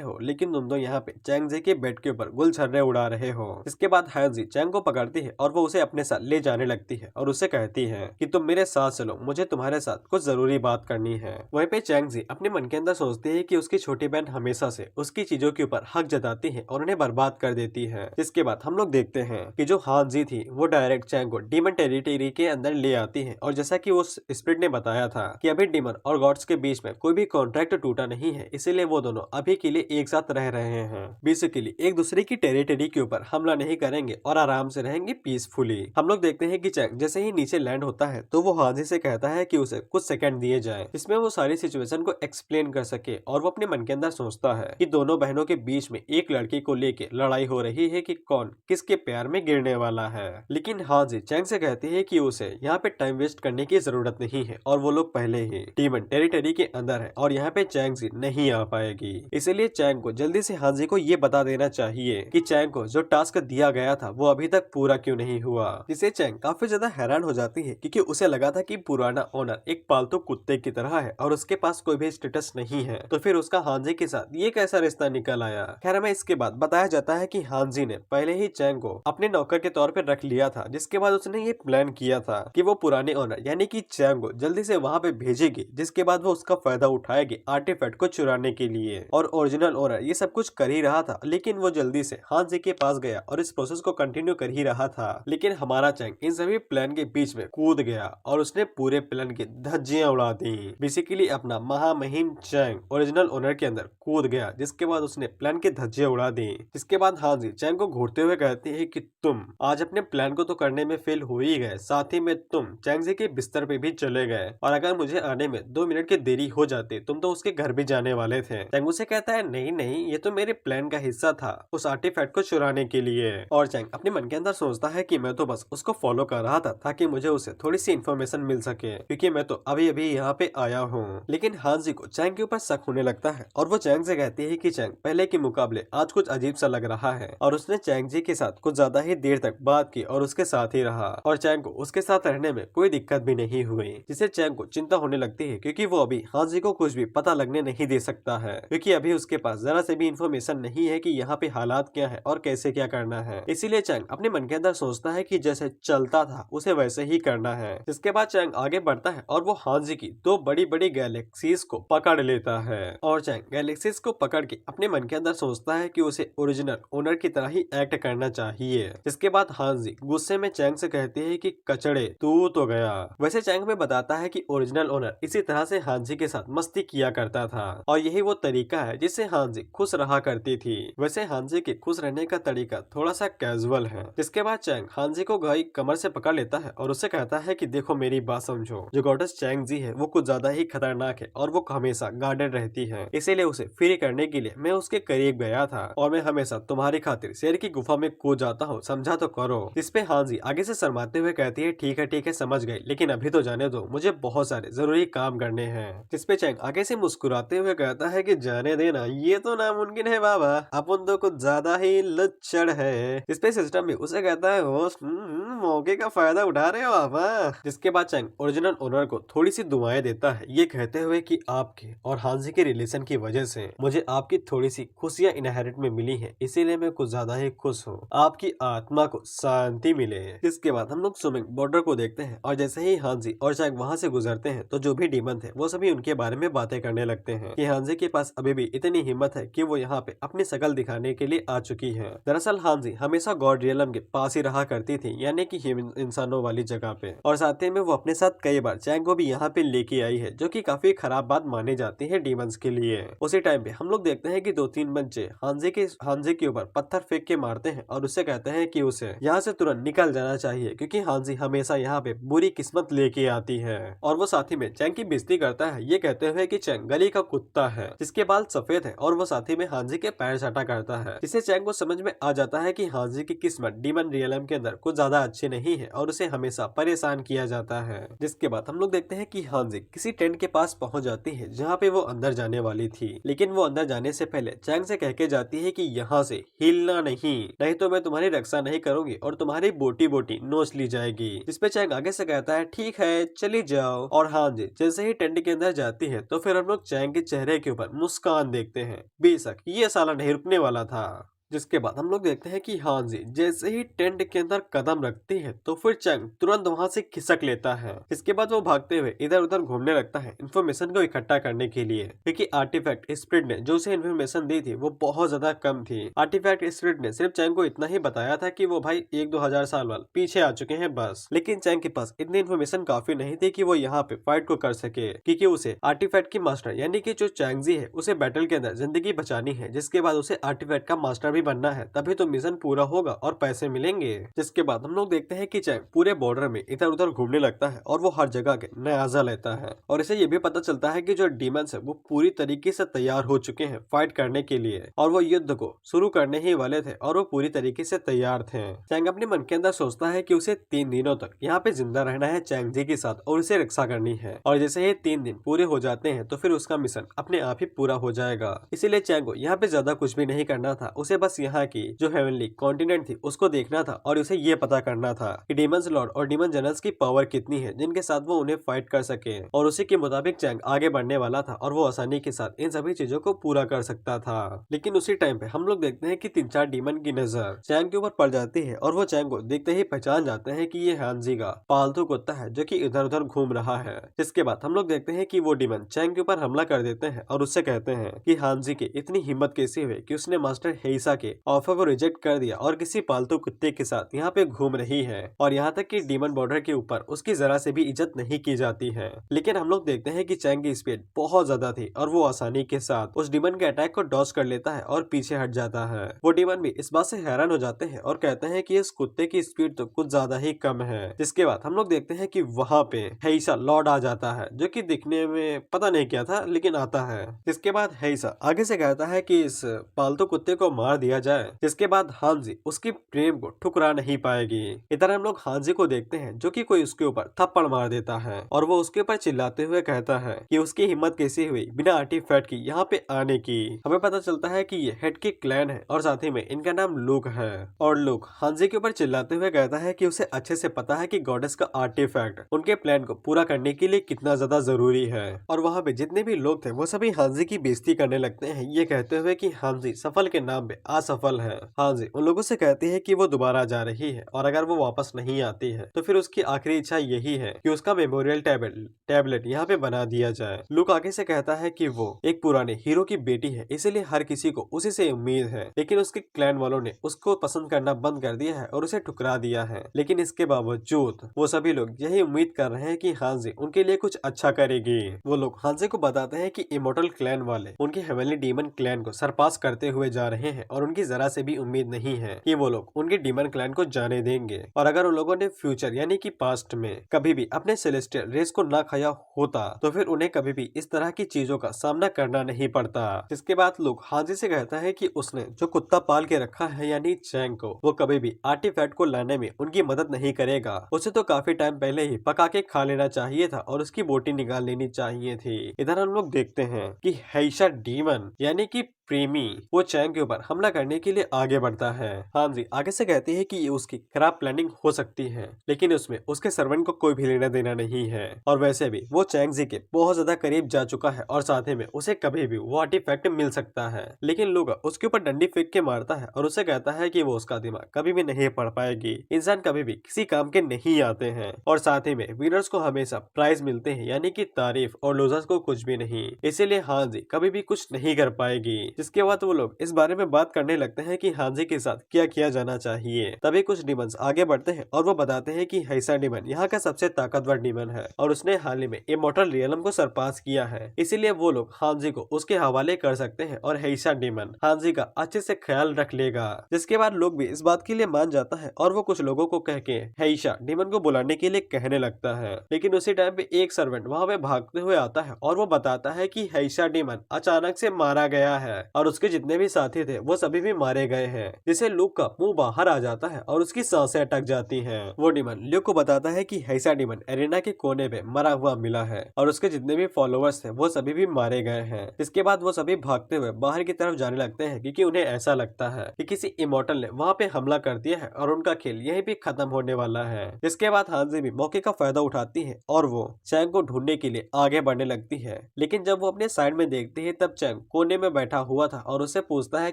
हो, लेकिन तुम तो यहाँ पे चैंग जे के बेड के ऊपर गुलछर्रे उड़ा रहे हो। इसके बाद हांजी चैंग को पकड़ती है और वो उसे अपने साथ ले जाने लगती है और उसे कहती है कि तुम मेरे साथ चलो, मुझे तुम्हारे साथ कुछ जरूरी बात करनी है। वहीं पे चैंग जी अपने मन के अंदर सोचती है कि उसकी छोटी बहन हमेशा से उसकी चीजों के ऊपर हक जताती है और उन्हें बर्बाद कर देती है। इसके बाद हम लोग देखते हैं कि जो हांजी थी वो डायरेक्ट चैंग को डीमन टेरिटरी के अंदर ले आती है और जैसा कि उस स्पिरिट ने बताया था कि अभी डीमन और गॉड्स के बीच में कोई भी कॉन्ट्रैक्ट टूटा नहीं है, इसीलिए वो दोनों अभी के लिए एक साथ रह रहे हैं। बेसिकली एक दूसरे की टेरिटरी के ऊपर हमला नहीं करेंगे और आराम से रहेंगे पीसफुली। हम लोग देखते हैं कि चैंग जैसे ही नीचे लैंड होता है तो वो हांजी से कहता है कि उसे कुछ सेकंड दिए जाएं, इसमें वो सारी सिचुएशन को एक्सप्लेन कर सके और वो अपने मन के अंदर सोचता है कि दोनों बहनों के बीच में एक लड़की को लेके लड़ाई हो रही है कि कौन किसके प्यार में गिरने वाला है। लेकिन हांजी चैंग से कहती है कि उसे यहाँ पे टाइम वेस्ट करने की जरूरत नहीं है और वो लोग पहले ही डीमन टेरिटरी के अंदर है और यहाँ पे चैंग जी नहीं आ पाएगी। इसलिए चैंग को जल्दी से हांजी को ये बता देना चाहिए कि चैंग को जो टास्क दिया गया था वो अभी तक पूरा क्यों नहीं हुआ, जिसे चैंग काफी ज्यादा हैरान हो जाती है क्योंकि उसे लगा था कि पुराना ओनर एक पालतू कुत्ते की तरह है और उसके पास कोई भी स्टेटस नहीं है, तो फिर उसका हांजी के साथ ये कैसा रिश्ता निकल आया। खैर हमें इसके बाद बताया जाता है कि हांजी ने पहले ही चैंग को अपने नौकर के तौर पर रख लिया था, जिसके बाद उसने ये प्लान किया था कि वो पुराने ओनर यानी कि चैंग को जल्दी से वहाँ पे भेजेगी, जिसके बाद वो उसका फायदा उठाएगी आर्टिफैक्ट को चुराने के लिए। और ओरिजिनल ओनर ये सब कुछ कर ही रहा था, लेकिन वो जल्दी से हांजी के पास गया और इस प्रोसेस को कंटिन्यू कर ही रहा था। लेकिन हमारा चैंग इन सभी प्लान के बीच में कूद गया और उसने पूरे प्लान की धज्जियां उड़ा दी। बेसिकली अपना महामहिम चैंग ओरिजिनल ओनर के अंदर कूद गया, जिसके बाद उसने प्लान की धज्जियां उड़ा दी। इसके बाद हांजी चैंग को घूरते हुए कहती है कि तुम आज अपने प्लान को तो करने में फेल हो ही गए, साथ ही में तुम चैंग जी के बिस्तर पे भी चले गए और अगर मुझे आने में 2 मिनट की देरी हो जाती तुम तो उसके घर भी जाने वाले थे। चैंग उसे कहता है नहीं नहीं, ये तो मेरे प्लान का हिस्सा था उस आर्टिफैक्ट को चुराने के लिए। और चैंग अपने मन के अंदर सोचता है कि मैं तो बस उसको फॉलो कर रहा था ताकि मुझे उसे थोड़ी सी इन्फॉर्मेशन मिल सके, क्योंकि मैं तो अभी अभी यहाँ पे आया हूँ। लेकिन हांजी को चैंग के ऊपर शक होने लगता है और वो चैंग से कहती है कि चैंग पहले के मुकाबले आज कुछ अजीब सा लग रहा है और उसने चैंग जी के साथ कुछ ज्यादा ही देर तक बात की और उसके साथ ही रहा और चैंग को उसके साथ रहने में कोई दिक्कत भी नहीं हुई, जिससे चैंग को चिंता होने लगती है क्योंकि वो अभी हांजी को कुछ भी पता लगने नहीं दे सकता है, क्योंकि अभी उसके पास जरा से भी इंफॉर्मेशन नहीं है कि यहाँ पे हालात क्या है और कैसे क्या करना है। इसीलिए चैंग अपने मन के अंदर सोचता है कि जैसे चलता था उसे वैसे ही करना है। इसके बाद चैंग आगे बढ़ता है और वो हांजी की 2 बड़ी बड़ी गैलेक्सीज को पकड़ लेता है और चैंग गैलेक्सीज को पकड़ के अपने मन के अंदर सोचता है कि उसे ओरिजिनल ओनर की तरह ही एक्ट करना चाहिए। इसके बाद हांजी गुस्से में चैंग से कहती है कि कचड़े तू तो गया। वैसे चैंग में बताता है कि ओरिजिनल ओनर इसी तरह से हांजी के साथ मस्ती किया करता था और यही वो तरीका है जिससे हांजी खुश रहा करती थी। वैसे हांजी के खुश रहने का तरीका थोड़ा सा कैजुअल है। इसके बाद चैंग हांजी को गई कमर से पकड़ लेता है और उसे कहता है कि देखो मेरी बात समझो, जो गॉडेस चैंग जी है वो कुछ ज्यादा ही खतरनाक है और वो हमेशा गार्डेड रहती है, इसीलिए उसे फ्री करने के लिए मैं उसके करीब गया था और मैं हमेशा तुम्हारी खातिर शेर की गुफा में कूद जाता हूँ, समझा तो करो। इस पे हांजी आगे से शर्माते हुए कहती है ठीक है समझ गई, लेकिन अभी तो जाने दो, मुझे बहुत सारे जरूरी काम करने हैं। इस पे चैंग आगे से मुस्कुराते हुए कहता है कि जाने देना, ये तो नामुमकिन है बाबा, अपन तो कुछ ज्यादा ही लुच्चड़ है। इस पे सिस्टम भी उसे कहता है होस्ट मौके का फायदा उठा रहे हो आप। जिसके बाद चैंग ओरिजिनल ओनर को थोड़ी सी दुआएं देता है, ये कहते हुए कि आपके और हांजी के रिलेशन की वजह से मुझे आपकी थोड़ी सी खुशियां इनहेरिट में मिली है, इसीलिए मैं कुछ ज्यादा ही खुश हूँ, आपकी आत्मा को शांति मिले। इसके बाद हम लोग स्विमिंग बॉर्डर को देखते हैं और जैसे ही हांजी और चैंग वहाँ से गुजरते हैं तो जो भी डीमन थे वो सभी उनके बारे में बातें करने लगते हैं कि हांजी के पास अभी भी इतनी हिम्मत है कि वो यहाँ पे अपनी शकल दिखाने के लिए आ चुकी है। दरअसल हांजी हमेशा गॉड रियलम के पास ही रहा करती थी, यानी कि इंसानों वाली जगह पे, और साथ ही में वो अपने साथ कई बार चैंग को भी यहाँ पे लेके आई है, जो कि काफी खराब बात मानी जाती है डीमंस के लिए। उसी टाइम पे हम लोग देखते हैं कि 2-3 बच्चे हांजी के ऊपर पत्थर फेंक के मारते हैं और उससे कहते हैं कि उसे यहाँ से तुरंत निकल जाना चाहिए, क्योंकि हांजी हमेशा यहाँ पे बुरी किस्मत लेके आती है। और वो साथ ही में चैंग की बेइज्जती करता है, ये कहते हुए कि चैंग गली का कुत्ता है जिसके बाल सफेद है, और वो साथ ही में हांजी के पैर चाटा करता है, जिससे चैंग को समझ में आ जाता है कि हांजी की किस्मत डीमन रियलम के अंदर कुछ ज्यादा अच्छी नहीं है और उसे हमेशा परेशान किया जाता है। जिसके बाद हम लोग देखते हैं कि हांजी किसी टेंट के पास पहुंच जाती है जहाँ पे वो अंदर जाने वाली थी, लेकिन वो अंदर जाने मारने से पहले चैंग से कह के जाती है कि यहाँ से हिलना नहीं तो मैं तुम्हारी रक्षा नहीं करूंगी और तुम्हारी बोटी बोटी नोच ली जाएगी। जिसपे चैंग आगे से कहता है ठीक है चली जाओ। और हाँ जी, जैसे ही टेंट के अंदर जाती है तो फिर हम लोग चैंग के चेहरे के ऊपर मुस्कान देखते हैं। बेशक ये साला नहीं रुकने वाला था। जिसके बाद हम लोग देखते हैं कि हाँ जी जैसे ही टेंट के अंदर कदम रखती है तो फिर चैंग तुरंत वहां से खिसक लेता है। इसके बाद वो भागते हुए इधर उधर घूमने लगता है इन्फॉर्मेशन को इकट्ठा करने के लिए, क्योंकि आर्टिफैक्ट स्पिरिट ने जो उसे इन्फॉर्मेशन दी थी वो बहुत ज्यादा कम थी। आर्टिफैक्ट स्पिरिट ने सिर्फ चैंग को इतना ही बताया था कि वो भाई 1-2 हजार साल वाल पीछे आ चुके हैं बस। लेकिन चैंग के पास इतनी इन्फॉर्मेशन काफी नहीं थी कि वो यहाँ पे फाइट को कर सके, क्योंकि उसे आर्टिफैक्ट की मास्टर यानी कि जो चैंगजी है उसे बैटल के अंदर जिंदगी बचानी है, जिसके बाद उसे आर्टिफैक्ट का मास्टर भी बनना है, तभी तो मिशन पूरा होगा और पैसे मिलेंगे। जिसके बाद हम लोग देखते हैं कि चैंग पूरे बॉर्डर में इधर उधर घूमने लगता है और वो हर जगह के नयाजा लेता है और इसे ये भी पता चलता है कि जो डीमंस है वो पूरी तरीके से तैयार हो चुके हैं फाइट करने के लिए और वो युद्ध को शुरू करने ही वाले थे और वो पूरी तरीके से तैयार थे। चैंग अपने मन के अंदर सोचता है कि उसे 3 दिनों तक यहाँ पे जिंदा रहना है चैंग जी के साथ और उसे रक्षा करनी है, और जैसे ही 3 दिन पूरे हो जाते हैं तो फिर उसका मिशन अपने आप ही पूरा हो जाएगा। इसीलिए चैंग को यहाँ पे ज्यादा कुछ भी नहीं करना था, उसे बस यहाँ की जो हेवनली कॉन्टिनेंट थी उसको देखना था और उसे ये पता करना था कि डीमंस लॉर्ड और डीमन जनरल्स की पावर कितनी है जिनके साथ वो उन्हें फाइट कर सके, और उसी के मुताबिक चैंग आगे बढ़ने वाला था और वो आसानी के साथ इन सभी चीजों को पूरा कर सकता था। लेकिन उसी टाइम पे हम लोग देखते हैं कि 3-4 डीमन की नजर चैंग के ऊपर पड़ जाती है और वो चैंग को देखते ही पहचान जाते हैं कि ये हानजी का पालतू कुत्ता है जो कि इधर उधर घूम रहा है। जिसके बाद हम लोग देखते हैं कि वो डीमन चैंग के ऊपर हमला कर देते हैं और उससे कहते हैं कि हानजी की इतनी हिम्मत कैसे हुई कि उसने मास्टर हेइसा के ऑफर को रिजेक्ट कर दिया और किसी पालतू कुत्ते के साथ यहाँ पे घूम रही है, और यहाँ तक कि डीमन बॉर्डर के ऊपर उसकी जरा से भी इज्जत नहीं की जाती है। लेकिन हम लोग देखते हैं कि चैंग की स्पीड बहुत ज्यादा थी और वो आसानी के साथ उस डीमन के अटैक को डॉज कर लेता है और पीछे हट जाता है। वो डीमन भी इस बात से हैरान हो जाते हैं और कहते हैं कि इस कुत्ते की स्पीड तो कुछ ज्यादा ही कम है। जिसके बाद हम लोग देखते हैं कि वहाँ पे हेइसा लॉर्ड आ जाता है जो कि दिखने में पता नहीं क्या था लेकिन आता है। जिसके बाद हेइसा आगे से कहता है कि इस पालतू कुत्ते को मार दिया जाए, जिसके बाद हानजी उसकी प्रेम को ठुकरा नहीं पाएगी। इधर हम लोग हानजी को देखते हैं जो कि कोई उसके ऊपर थप्पड़ मार देता है और वो उसके ऊपर चिल्लाते हुए कहता है कि उसकी हिम्मत कैसी हुई बिना आर्टिफैक्ट की यहाँ पे आने की। हमें पता चलता है कि ये हेड की क्लैन है और साथ ही में इनका नाम लूक है, और लूक हानजी के ऊपर चिल्लाते हुए कहता है कि उसे अच्छे से पता है कि गॉडेस का आर्टिफैक्ट उनके प्लान को पूरा करने के लिए कितना ज्यादा जरूरी है। और वहाँ पे जितने भी लोग थे वो सभी हानजी की बेइज्जती करने लगते हैं, ये कहते हुए कि हानजी सफल के नाम पे असफल है। हानजी उन लोगों से कहती है कि वो दोबारा जा रही है और अगर वो वापस नहीं आती है तो फिर उसकी आखिरी इच्छा यही है कि उसका मेमोरियल टैबलेट यहाँ पे बना दिया जाए। लुक आगे से कहता है कि वो एक पुराने हीरो की बेटी है, इसीलिए हर किसी को उसी से उम्मीद है, लेकिन उसके क्लैन वालों ने उसको पसंद करना बंद कर दिया है और उसे ठुकरा दिया है। लेकिन इसके बावजूद वो सभी लोग यही उम्मीद कर रहे हैं कि हानजी उनके लिए कुछ अच्छा करेगी। वो लोग हानजी को बताते हैं कि इमोर्टल क्लैन वाले उनके हेवनली डीमन क्लैन को सरपास करते हुए जा रहे हैं और उनकी जरा से भी उम्मीद नहीं है कि वो लोग उनके डीमन क्लैन को जाने देंगे, और अगर उन लोगों ने फ्यूचर यानी कि पास्ट में कभी भी अपने सेलेस्टियल रेस को ना खाया होता तो फिर उन्हें कभी भी इस तरह की चीजों का सामना करना नहीं पड़ता। जिसके बाद लोग हाजी से कहता है कि उसने जो कुत्ता पाल के रखा है यानी चैंग को, वो कभी भी आर्टिफैक्ट को लाने में उनकी मदद नहीं करेगा। उसे तो काफी टाइम पहले ही पका के खा लेना चाहिए था और उसकी बोटी निकाल लेनी चाहिए थी। इधर हम लोग देखते हैं कि हेइसा डीमन यानी कि प्रेमी वो चैंग के ऊपर हमला करने के लिए आगे बढ़ता है। हानजी आगे से कहती है कि ये उसकी खराब प्लानिंग हो सकती है, लेकिन उसमें उसके सर्वेंट को कोई भी लेना देना नहीं है, और वैसे भी वो चैंग जी के बहुत ज्यादा करीब जा चुका है और साथ ही में उसे कभी भी वो आर्टिफैक्ट मिल सकता है। लेकिन लोग उसके ऊपर डंडी फेंक के मारता है और उसे कहता है कि वो उसका दिमाग कभी भी नहीं पढ़ पाएगी। इंसान कभी भी किसी काम के नहीं आते हैं, और साथ ही में विनर्स को हमेशा प्राइज मिलते हैं यानी कि तारीफ, और लूजर्स को कुछ भी नहीं। इसीलिए हानजी कभी भी कुछ नहीं कर पाएगी। जिसके बाद वो लोग इस बारे में बात करने लगते हैं कि हानजी के साथ क्या किया जाना चाहिए। तभी कुछ डीमंस आगे बढ़ते हैं और वो बताते हैं कि हेइसा डीमन यहाँ का सबसे ताकतवर डीमन है और उसने हाल ही में इमॉर्टल रियलम को सरपास किया है, इसीलिए वो लोग हानजी को उसके हवाले कर सकते हैं और हेइसा डीमन हानजी का अच्छे से ख्याल रख लेगा। जिसके बाद लोग भी इस बात के लिए मान जाता है और वो कुछ लोगों को कह के हेइसा डीमन को बुलाने के लिए कहने लगता है। लेकिन उसी टाइम पे एक सर्वेंट वहाँ पे भागते हुए आता है और वो बताता है कि हेइसा डीमन अचानक से मारा गया है, और उसके जितने भी साथी थे वो सभी भी मारे गए हैं, जिससे लूक का मुंह बाहर आ जाता है और उसकी सांसें अटक जाती हैं। वो डीमन ल्यूक को बताता है कि हेक्सा डीमन एरिना के कोने पे मरा हुआ मिला है और उसके जितने भी फॉलोअर्स थे वो सभी भी मारे गए हैं। इसके बाद वो सभी भागते हुए बाहर की तरफ जाने लगते हैं क्योंकि उन्हें ऐसा लगता है कि किसी इमोर्टल ने वहाँ पे हमला कर दिया है और उनका खेल यहीं पे खत्म होने वाला है। इसके बाद हानजी भी मौके का फायदा उठाती है और वो चैंग को ढूंढने के लिए आगे बढ़ने लगती है, लेकिन जब वो अपने साइड में देखती है तब चैंग कोने में बैठा हुआ था और उससे पूछता है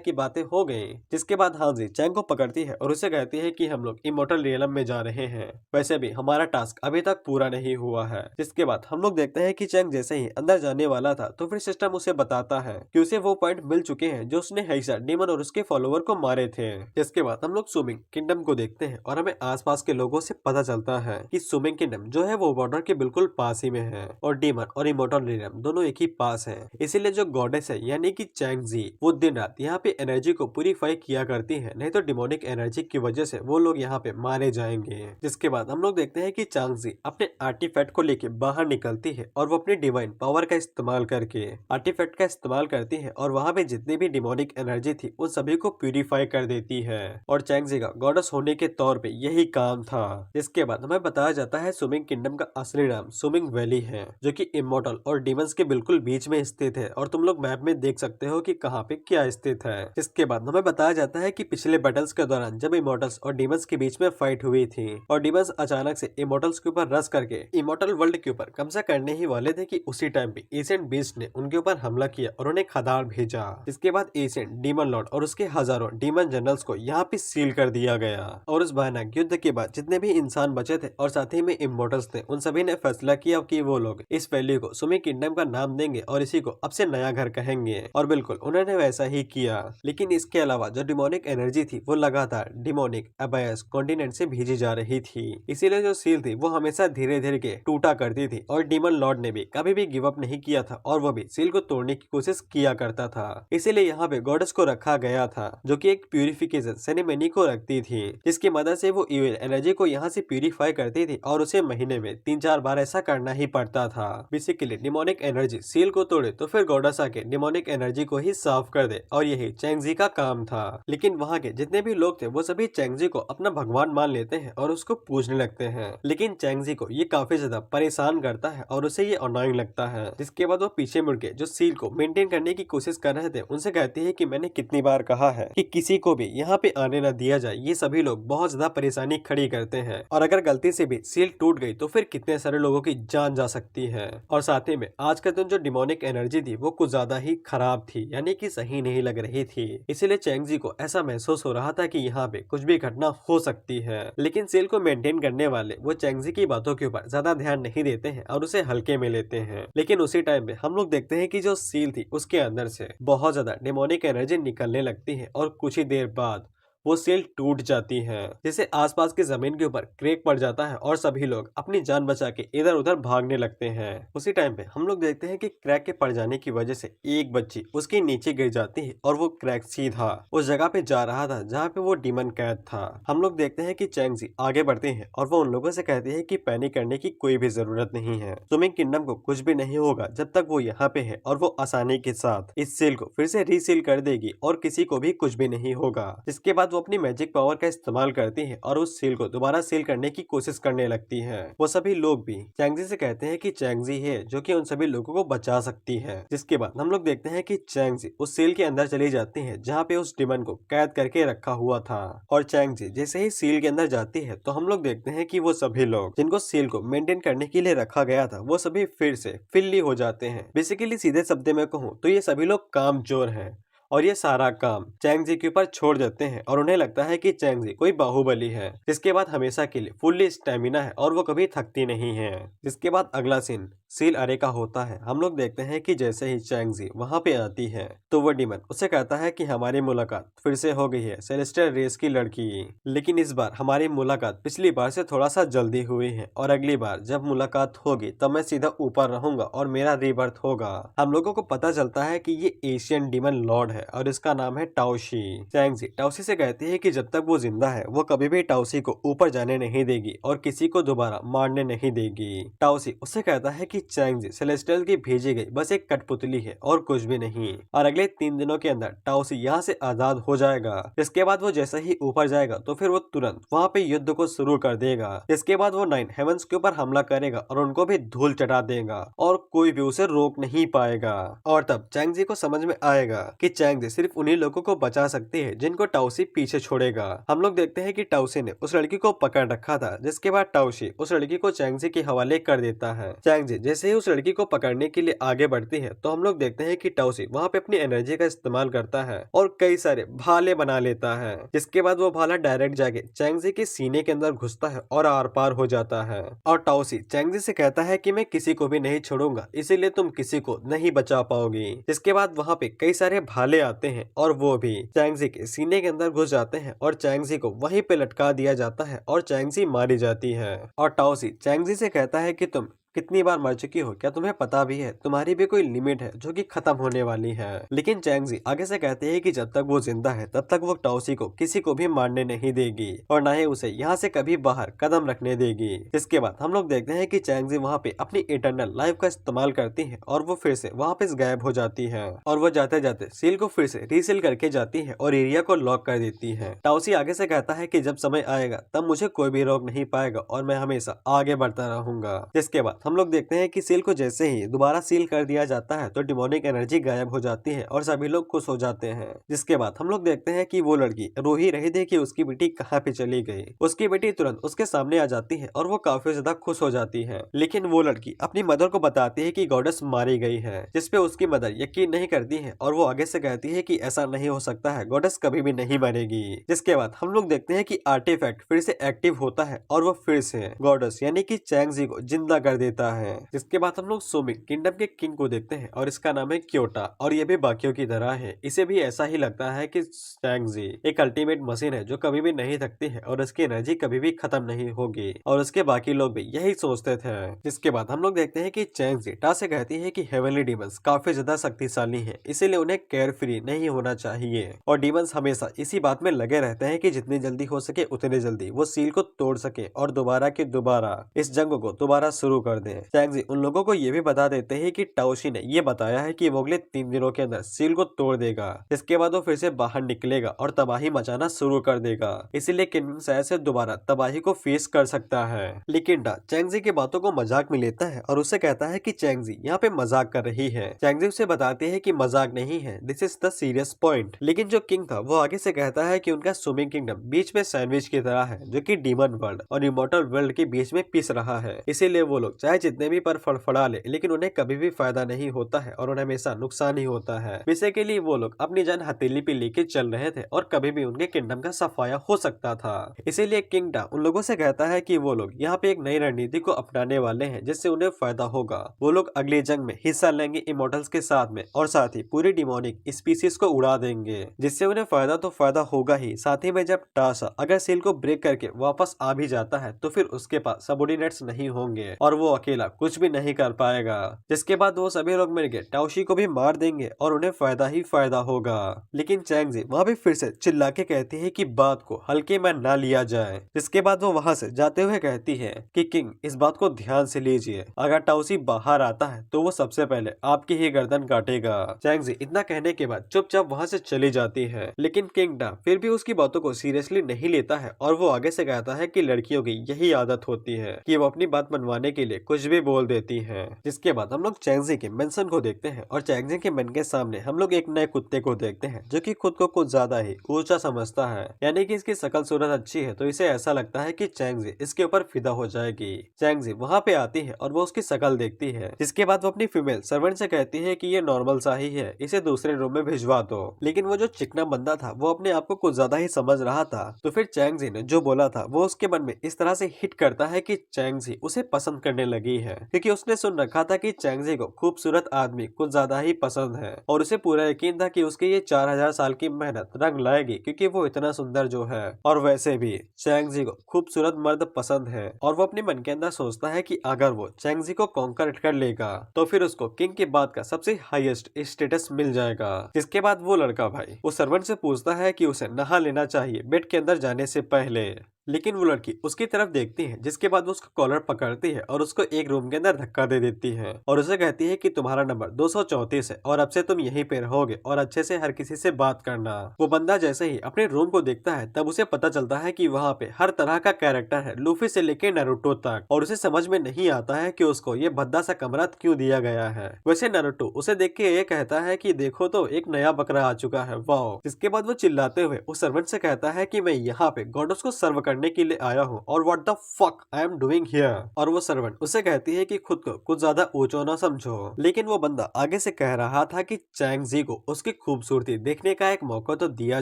कि बातें हो गई। जिसके बाद हानजी चैंग को पकड़ती है और उसे कहती है कि हम लोग इमोर्टल रियलम में जा रहे हैं, वैसे भी हमारा टास्क अभी तक पूरा नहीं हुआ है। जिसके बाद हम लोग देखते हैं कि चैंग जैसे ही अंदर जाने वाला था तो फिर सिस्टम उसे बताता है कि उसे वो पॉइंट मिल चुके हैं जो उसने हेक्सा डीमन और उसके फॉलोवर को मारे थे। जिसके बाद हम लोग सुमिंग किंगडम को देखते हैं और हमें आसपास के लोगों से पता चलता है कि सुमिंग किंगडम जो है वो बॉर्डर के बिल्कुल पास ही में है और डीमन और इमोर्टल रियलम दोनों एक ही पास है। इसीलिए जो गॉडेस है यानी कि चैंग जी वो दिन रात यहाँ पे एनर्जी को प्यूरिफाई किया करती है, नहीं तो डिमोनिक एनर्जी की वजह से वो लोग यहाँ पे मारे जाएंगे। जिसके बाद हम लोग देखते हैं कि चांग जी अपने आर्टिफैक्ट को लेके बाहर निकलती है और वो अपनी डिवाइन पावर का इस्तेमाल करके आर्टिफैक्ट का इस्तेमाल करती है और वहाँ पे जितनी भी डिमोनिक एनर्जी थी उन सभी को प्यूरिफाई कर देती है और चैंग जी का गॉडेस होने के तौर पे यही काम था। इसके बाद हमें बताया जाता है सुमिंग किंगडम का असली नाम सुमिंग वैली है, जो कि इमोर्टल और डीमंस के बिल्कुल बीच में स्थित है और तुम लोग मैप में देख सकते हो कि कहाँ पे क्या स्थित है। इसके बाद हमें बताया जाता है कि पिछले बैटल्स के दौरान जब इमोर्टल्स और डीमंस के बीच में फाइट हुई थी और डीमंस अचानक से इमोर्टल्स के ऊपर रश करके इमोर्टल वर्ल्ड के ऊपर कब्जा करने ही वाले थे कि उसी टाइम पे एशियंट बीस्ट ने उनके ऊपर हमला किया और उन्हें खदार भेजा। इसके बाद एशियंट डीमन लॉर्ड और उसके हजारों डीमन जनरल्स को यहाँ पे सील कर दिया गया और उस भयानक युद्ध के बाद जितने भी इंसान बचे थे और साथ ही में इमोर्टल्स थे उन सभी ने फैसला किया कि वो लोग इस वैली को सुमिंग किंगडम का नाम देंगे और इसी को अब से नया घर कहेंगे और बिल्कुल उन्होंने वैसा ही किया। लेकिन इसके अलावा जो डिमोनिक एनर्जी थी वो लगातार डिमोनिक अबायस कॉन्टिनेंट से भेजी जा रही थी, इसीलिए जो सील थी वो हमेशा धीरे धीरे के टूटा करती थी और डीमन लॉर्ड ने भी कभी भी गिव अप नहीं किया था और वो भी सील को तोड़ने की कोशिश किया करता था। इसीलिए यहाँ पे गॉडेस को रखा गया था जो कि एक प्यूरिफिकेशन सेरेमनी को रखती थी, जिसकी मदद से वो इविल एनर्जी को यहाँ से प्यूरिफाई करती थी और उसे महीने में 3-4 बार ऐसा करना ही पड़ता था। बेसिकली डिमोनिक एनर्जी सील को तोड़े तो फिर गॉडेस आके डिमोनिक एनर्जी को ही साफ कर दे और यही चैंग जी का काम था। लेकिन वहाँ के जितने भी लोग थे वो सभी चैंग जी को अपना भगवान मान लेते हैं और उसको पूजने लगते हैं, लेकिन चैंग जी को ये काफी ज्यादा परेशान करता है और उसे ये अनोइंग लगता है। जिसके बाद वो पीछे मुड़ के जो सील को मेंटेन करने की कोशिश कर रहे थे उनसे कहती है कि मैंने कितनी बार कहा है कि किसी को भी यहाँ पे आने न दिया जाए। ये सभी लोग बहुत ज्यादा परेशानी खड़ी करते हैं और अगर गलती से भी सील टूट गई तो फिर कितने सारे लोगों की जान जा सकती है। और साथ ही में आज के दिन जो डिमोनिक एनर्जी थी वो कुछ ज्यादा ही खराब थी, यानी कि सही नहीं लग रही थी। इसीलिए चैंग जी को ऐसा महसूस हो रहा था कि यहाँ पे कुछ भी घटना हो सकती है। लेकिन सील को मेंटेन करने वाले वो चैंग जी की बातों के ऊपर ज्यादा ध्यान नहीं देते हैं और उसे हल्के में लेते हैं। लेकिन उसी टाइम पे हम लोग देखते हैं कि जो सील थी उसके अंदर से बहुत ज्यादा डिमोनिक एनर्जी निकलने लगती है और कुछ ही देर बाद वो सील टूट जाती है, जिससे आसपास की जमीन के ऊपर क्रैक पड़ जाता है और सभी लोग अपनी जान बचा के इधर उधर भागने लगते हैं। उसी टाइम पे हम लोग देखते हैं कि क्रैक के पड़ जाने की वजह से एक बच्ची उसके नीचे गिर जाती है और वो क्रैक सीधा उस जगह पे जा रहा था जहाँ पे वो डीमन कैद था। हम लोग देखते हैं कि चैंग जी आगे बढ़ते हैं और वो उन लोगों से कहते हैं कि पैनिक करने की कोई भी जरूरत नहीं है, सुमिंग किंगडम को कुछ भी नहीं होगा जब तक वो यहाँ पे है और वो आसानी के साथ इस सील को फिर से रीसील कर देगी और किसी को भी कुछ भी नहीं होगा। इसके बाद वो अपनी मैजिक पावर का इस्तेमाल करती है और उस सील को दोबारा सील करने की कोशिश करने लगती है। वो सभी लोग भी चैंग जी से कहते हैं कि चैंग जी है जो कि उन सभी लोगों को बचा सकती है। जिसके बाद हम लोग देखते हैं कि चैंग जी उस सील के अंदर चली जाती है जहाँ पे उस डिमन को कैद करके रखा हुआ था और चैंग जी जैसे ही सील के अंदर जाती है तो हम लोग देखते हैं कि वो सभी लोग जिनको सील को मेंटेन करने के लिए रखा गया था वो सभी फिर से फिल्ली हो जाते हैं। बेसिकली सीधे शब्द में कहूँ तो ये सभी लोग कामचोर हैं और ये सारा काम चैंग जी के ऊपर छोड़ देते हैं और उन्हें लगता है कि चैंग जी कोई बाहुबली है जिसके बाद हमेशा के लिए फुल्ली स्टेमिना है और वो कभी थकती नहीं है। जिसके बाद अगला सीन सील अरे का होता है। हम लोग देखते हैं कि जैसे ही चैंग जी वहाँ पे आती है तो वो डिमन उसे कहता है कि हमारी मुलाकात फिर से हो गई है सेलेस्टियल रेस की लड़की, लेकिन इस बार हमारी मुलाकात पिछली बार से थोड़ा सा जल्दी हुई है और अगली बार जब मुलाकात होगी तब मैं सीधा ऊपर रहूंगा और मेरा रीबर्थ होगा। हम लोगों को पता चलता है कि ये एशियन डिमन लॉर्ड है और इसका नाम है टाओशी। चैंगजी टाओशी से कहती है कि जब तक वो जिंदा है वो कभी भी टाओशी को ऊपर जाने नहीं देगी और किसी को दोबारा मारने नहीं देगी। टाओशी उससे कहता है कि चैंगजी सेलेस्टियल की भेजी गई बस एक कठपुतली है और कुछ भी नहीं, और अगले 3 दिनों के अंदर टाओशी यहाँ से आजाद हो जाएगा। इसके बाद वो जैसे ही ऊपर जाएगा तो फिर वो तुरंत वहाँ पे युद्ध को शुरू कर देगा। इसके बाद वो 9 हेवंस के ऊपर हमला करेगा और उनको भी धूल चटा देगा और कोई भी उसे रोक नहीं पाएगा। और तब चैंगजी को समझ में आएगा कि चैंगजी सिर्फ उन्हीं लोगों को बचा सकती है जिनको टाओशी पीछे छोड़ेगा। हम लोग देखते हैं कि टाओशी ने उस लड़की को पकड़ रखा था, जिसके बाद टाओशी उस लड़की को चैंगजी के हवाले कर देता है। चैंगजी जैसे ही उस लड़की को पकड़ने के लिए आगे बढ़ती है तो हम लोग देखते हैं कि टाओशी वहाँ पे अपनी एनर्जी का इस्तेमाल करता है और कई सारे भाले बना लेता है, जिसके बाद वो भाला डायरेक्ट जाके चैंगजी के सीने के अंदर घुसता है और आर पार हो जाता है। और टाओशी चैंगजी से कहता है कि मैं किसी को भी नहीं छोड़ूंगा, इसीलिए तुम किसी को नहीं बचा पाओगी। जिसके बाद वहाँ पे कई सारे भाले आते हैं और वो भी चैंगजी के सीने के अंदर घुस जाते हैं और चैंगजी को वहीं पे लटका दिया जाता है और चैंगजी मारी जाती है। और टाओशी चैंगजी से कहता है कि तुम कितनी बार मर चुकी हो, क्या तुम्हें पता भी है तुम्हारी भी कोई लिमिट है जो कि खत्म होने वाली है। लेकिन चैंगजी आगे से कहते हैं कि जब तक वो जिंदा है तब तक वो टाओशी को किसी को भी मारने नहीं देगी और ना ही उसे यहाँ से कभी बाहर कदम रखने देगी। इसके बाद हम लोग देखते हैं कि चैंगजी वहाँ पे अपनी इटर्नल लाइफ का इस्तेमाल करती है और वो फिर से वापस गायब हो जाती है और वो जाते जाते सील को फिर से रीसील करके जाती है और एरिया को लॉक कर देती है। टाओशी आगे से कहता है कि जब समय आएगा तब मुझे कोई भी रोक नहीं पाएगा और मैं हमेशा आगे बढ़ता रहूंगा। जिसके बाद हम लोग देखते हैं कि सील को जैसे ही दोबारा सील कर दिया जाता है तो डिमोनिक एनर्जी गायब हो जाती है और सभी लोग खुश हो जाते हैं। जिसके बाद हम लोग देखते हैं कि वो लड़की रो ही रही थी कि उसकी बेटी कहाँ पे चली गई। उसकी बेटी तुरंत उसके सामने आ जाती है और वो काफी ज्यादा खुश हो जाती है, लेकिन वो लड़की अपनी मदर को बताती है कि गॉडेस मारी गई है, जिसपे उसकी मदर यकीन नहीं करती है और वो आगे से कहती है कि ऐसा नहीं हो सकता है, गॉडेस कभी भी नहीं मरेगी। जिसके बाद हम लोग देखते हैं कि आर्टिफैक्ट फिर से एक्टिव होता है और वो फिर से गॉडेस यानी कि चैंगजी को जिंदा कर देता है। जिसके बाद हम लोग सोमिंग किंगडम के किंग को देखते हैं और इसका नाम है क्योटा और ये भी बाकियों की तरह है। इसे भी ऐसा ही लगता है कि चैंगजी एक अल्टीमेट मशीन है जो कभी भी नहीं थकती है और इसकी एनर्जी कभी भी खत्म नहीं होगी और उसके बाकी लोग भी यही सोचते थे। जिसके बाद हम लोग देखते हैं कि चैंगजी टा से कहती है कि हेवनली डीमंस काफी ज्यादा शक्तिशाली है, इसीलिए उन्हें केयर फ्री नहीं होना चाहिए और डीमंस हमेशा इसी बात में लगे रहते हैं कि जितनी जल्दी हो सके उतनी जल्दी वो सील को तोड़ सके और दोबारा के दोबारा इस जंग को दोबारा शुरू कर दे। चैंगजी उन लोगों को ये भी बता देते हैं कि टाओशी ने ये बताया है कि वो अगले 3 दिनों के अंदर सील को तोड़ देगा। इसके बाद वो फिर से बाहर निकलेगा और तबाही मचाना शुरू कर देगा, इसीलिए किंगडम शायद से दोबारा तबाही को फेस कर सकता है। लेकिन टा चैंगजी की बातों को मजाक में लेता है और उससे कहता है कि चैंगजी यहाँ पे मजाक कर रही है। चैंगजी उसे बताती है कि मजाक नहीं है, this is the serious point. लेकिन जो किंग था वो आगे से कहता है कि उनका स्विमिंग किंगडम बीच में सैंडविच की तरह है जो कि डीमन वर्ल्ड और इमॉर्टल वर्ल्ड के बीच में पिस रहा है, इसीलिए वो लोग चाहे जितने भी पर फड़फड़ा ले लेकिन उन्हें कभी भी फायदा नहीं होता है और उन्हें हमेशा नुकसान ही होता है। बेसिकली वो लोग अपनी जान हथेली पे लेके चल रहे थे और कभी भी उनके किंगडम का सफाया हो सकता था। इसीलिए किंग टा उन लोगों से कहता है कि वो लोग यहाँ पे एक नई रणनीति को अपनाने वाले हैं जिससे उन्हें फायदा होगा। वो लोग अगली जंग में हिस्सा लेंगे इमॉर्टल्स के साथ में और साथ ही पूरी डिमोनिक स्पीसीज को उड़ा देंगे, जिससे उन्हें फायदा तो फायदा होगा ही, साथ ही में जब टासा अगर सील को ब्रेक करके वापस आ भी जाता है तो फिर उसके पास सबऑर्डिनेट्स नहीं होंगे और वो अकेला कुछ भी नहीं कर पाएगा। जिसके बाद वो सभी लोग मिलकर टाओशी को भी मार देंगे और उन्हें फायदा ही फायदा होगा। लेकिन चैंगजी वहाँ भी फिर से चिल्ला के कहती है कि बात को हल्के में ना लिया जाए। जिसके बाद वो वहाँ से जाते हुए कहती है कि किंग इस बात को ध्यान से लीजिए, अगर टाओशी बाहर आता है तो वो सबसे पहले आपकी ही गर्दन काटेगा। चैंगजी इतना कहने के बाद चुपचाप वहाँ से चली जाती है, लेकिन किंग डा फिर भी उसकी बातों को सीरियसली नहीं लेता है और वो आगे से कहता है कि लड़कियों की यही आदत होती है कि वो अपनी बात मनवाने के लिए कुछ भी बोल देती है। जिसके बाद हम लोग चैंगजी के मेंशन को देखते हैं और चैंगजी के मन के सामने हम लोग एक नए कुत्ते को देखते हैं जो कि खुद को कुछ ज्यादा ही ऊंचा समझता है, यानी कि इसकी शकल सूरत अच्छी है तो इसे ऐसा लगता है कि चैंगजी इसके ऊपर फिदा हो जाएगी। चैंगजी वहाँ पे आती है और वो उसकी शकल देखती है, जिसके बाद वो अपनी फीमेल सर्वेंट से कहती है कि ये नॉर्मल सा ही है, इसे दूसरे रूम में भिजवा दो। लेकिन वो जो चिकना बंदा था वो अपने आप को कुछ ज्यादा ही समझ रहा था, तो फिर चैंगजी ने जो बोला था वो उसके मन में इस तरह से हिट करता है कि चैंगजी उसे पसंद करने लगी है, क्योंकि उसने सुन रखा था कि चैंगजी को खूबसूरत आदमी कुछ ज्यादा ही पसंद है और उसे पूरा यकीन था कि उसकी ये 4000 साल की मेहनत रंग लाएगी, क्योंकि वो इतना सुंदर जो है। और वैसे भी चैंगजी को खूबसूरत मर्द पसंद है और वो अपने मन के अंदर सोचता है कि अगर वो चैंगजी को कॉन्कर कर लेगा तो फिर उसको किंग के बाद का सबसे हाईएस्ट स्टेटस मिल जाएगा। जिसके बाद वो लड़का भाई वो सर्वेंट से पूछता है कि उसे नहा लेना चाहिए बेड के अंदर जाने से पहले, लेकिन वो लड़की उसकी तरफ देखती है, जिसके बाद वो उसका कॉलर पकड़ती है और उसको एक रूम के अंदर धक्का दे देती है और उसे कहती है कि तुम्हारा नंबर 234 है और अब से तुम यहीं पे रहोगे और अच्छे से हर किसी से बात करना। वो बंदा जैसे ही अपने रूम को देखता है तब उसे पता चलता है कि वहाँ पे हर तरह का कैरेक्टर है, लूफी से लेके नारुतो तक, और उसे समझ में नहीं आता है कि उसको ये भद्दा सा कमरा क्यों दिया गया है। वैसे नारुतो उसे देख के ये कहता है कि देखो तो एक नया बकरा आ चुका है, वाओ। जिसके बाद वो चिल्लाते हुए उस सर्वेंट से कहता है कि मैं यहाँ पे गॉडस को सर्व करने के लिए आया हूँ और what the fuck I am doing here. और वो सर्वेंट उसे कहती है कि खुद को कुछ ज्यादा ऊंचा ना समझो, लेकिन वो बंदा आगे से कह रहा था कि चैंगजी को उसकी खूबसूरती देखने का एक मौका तो दिया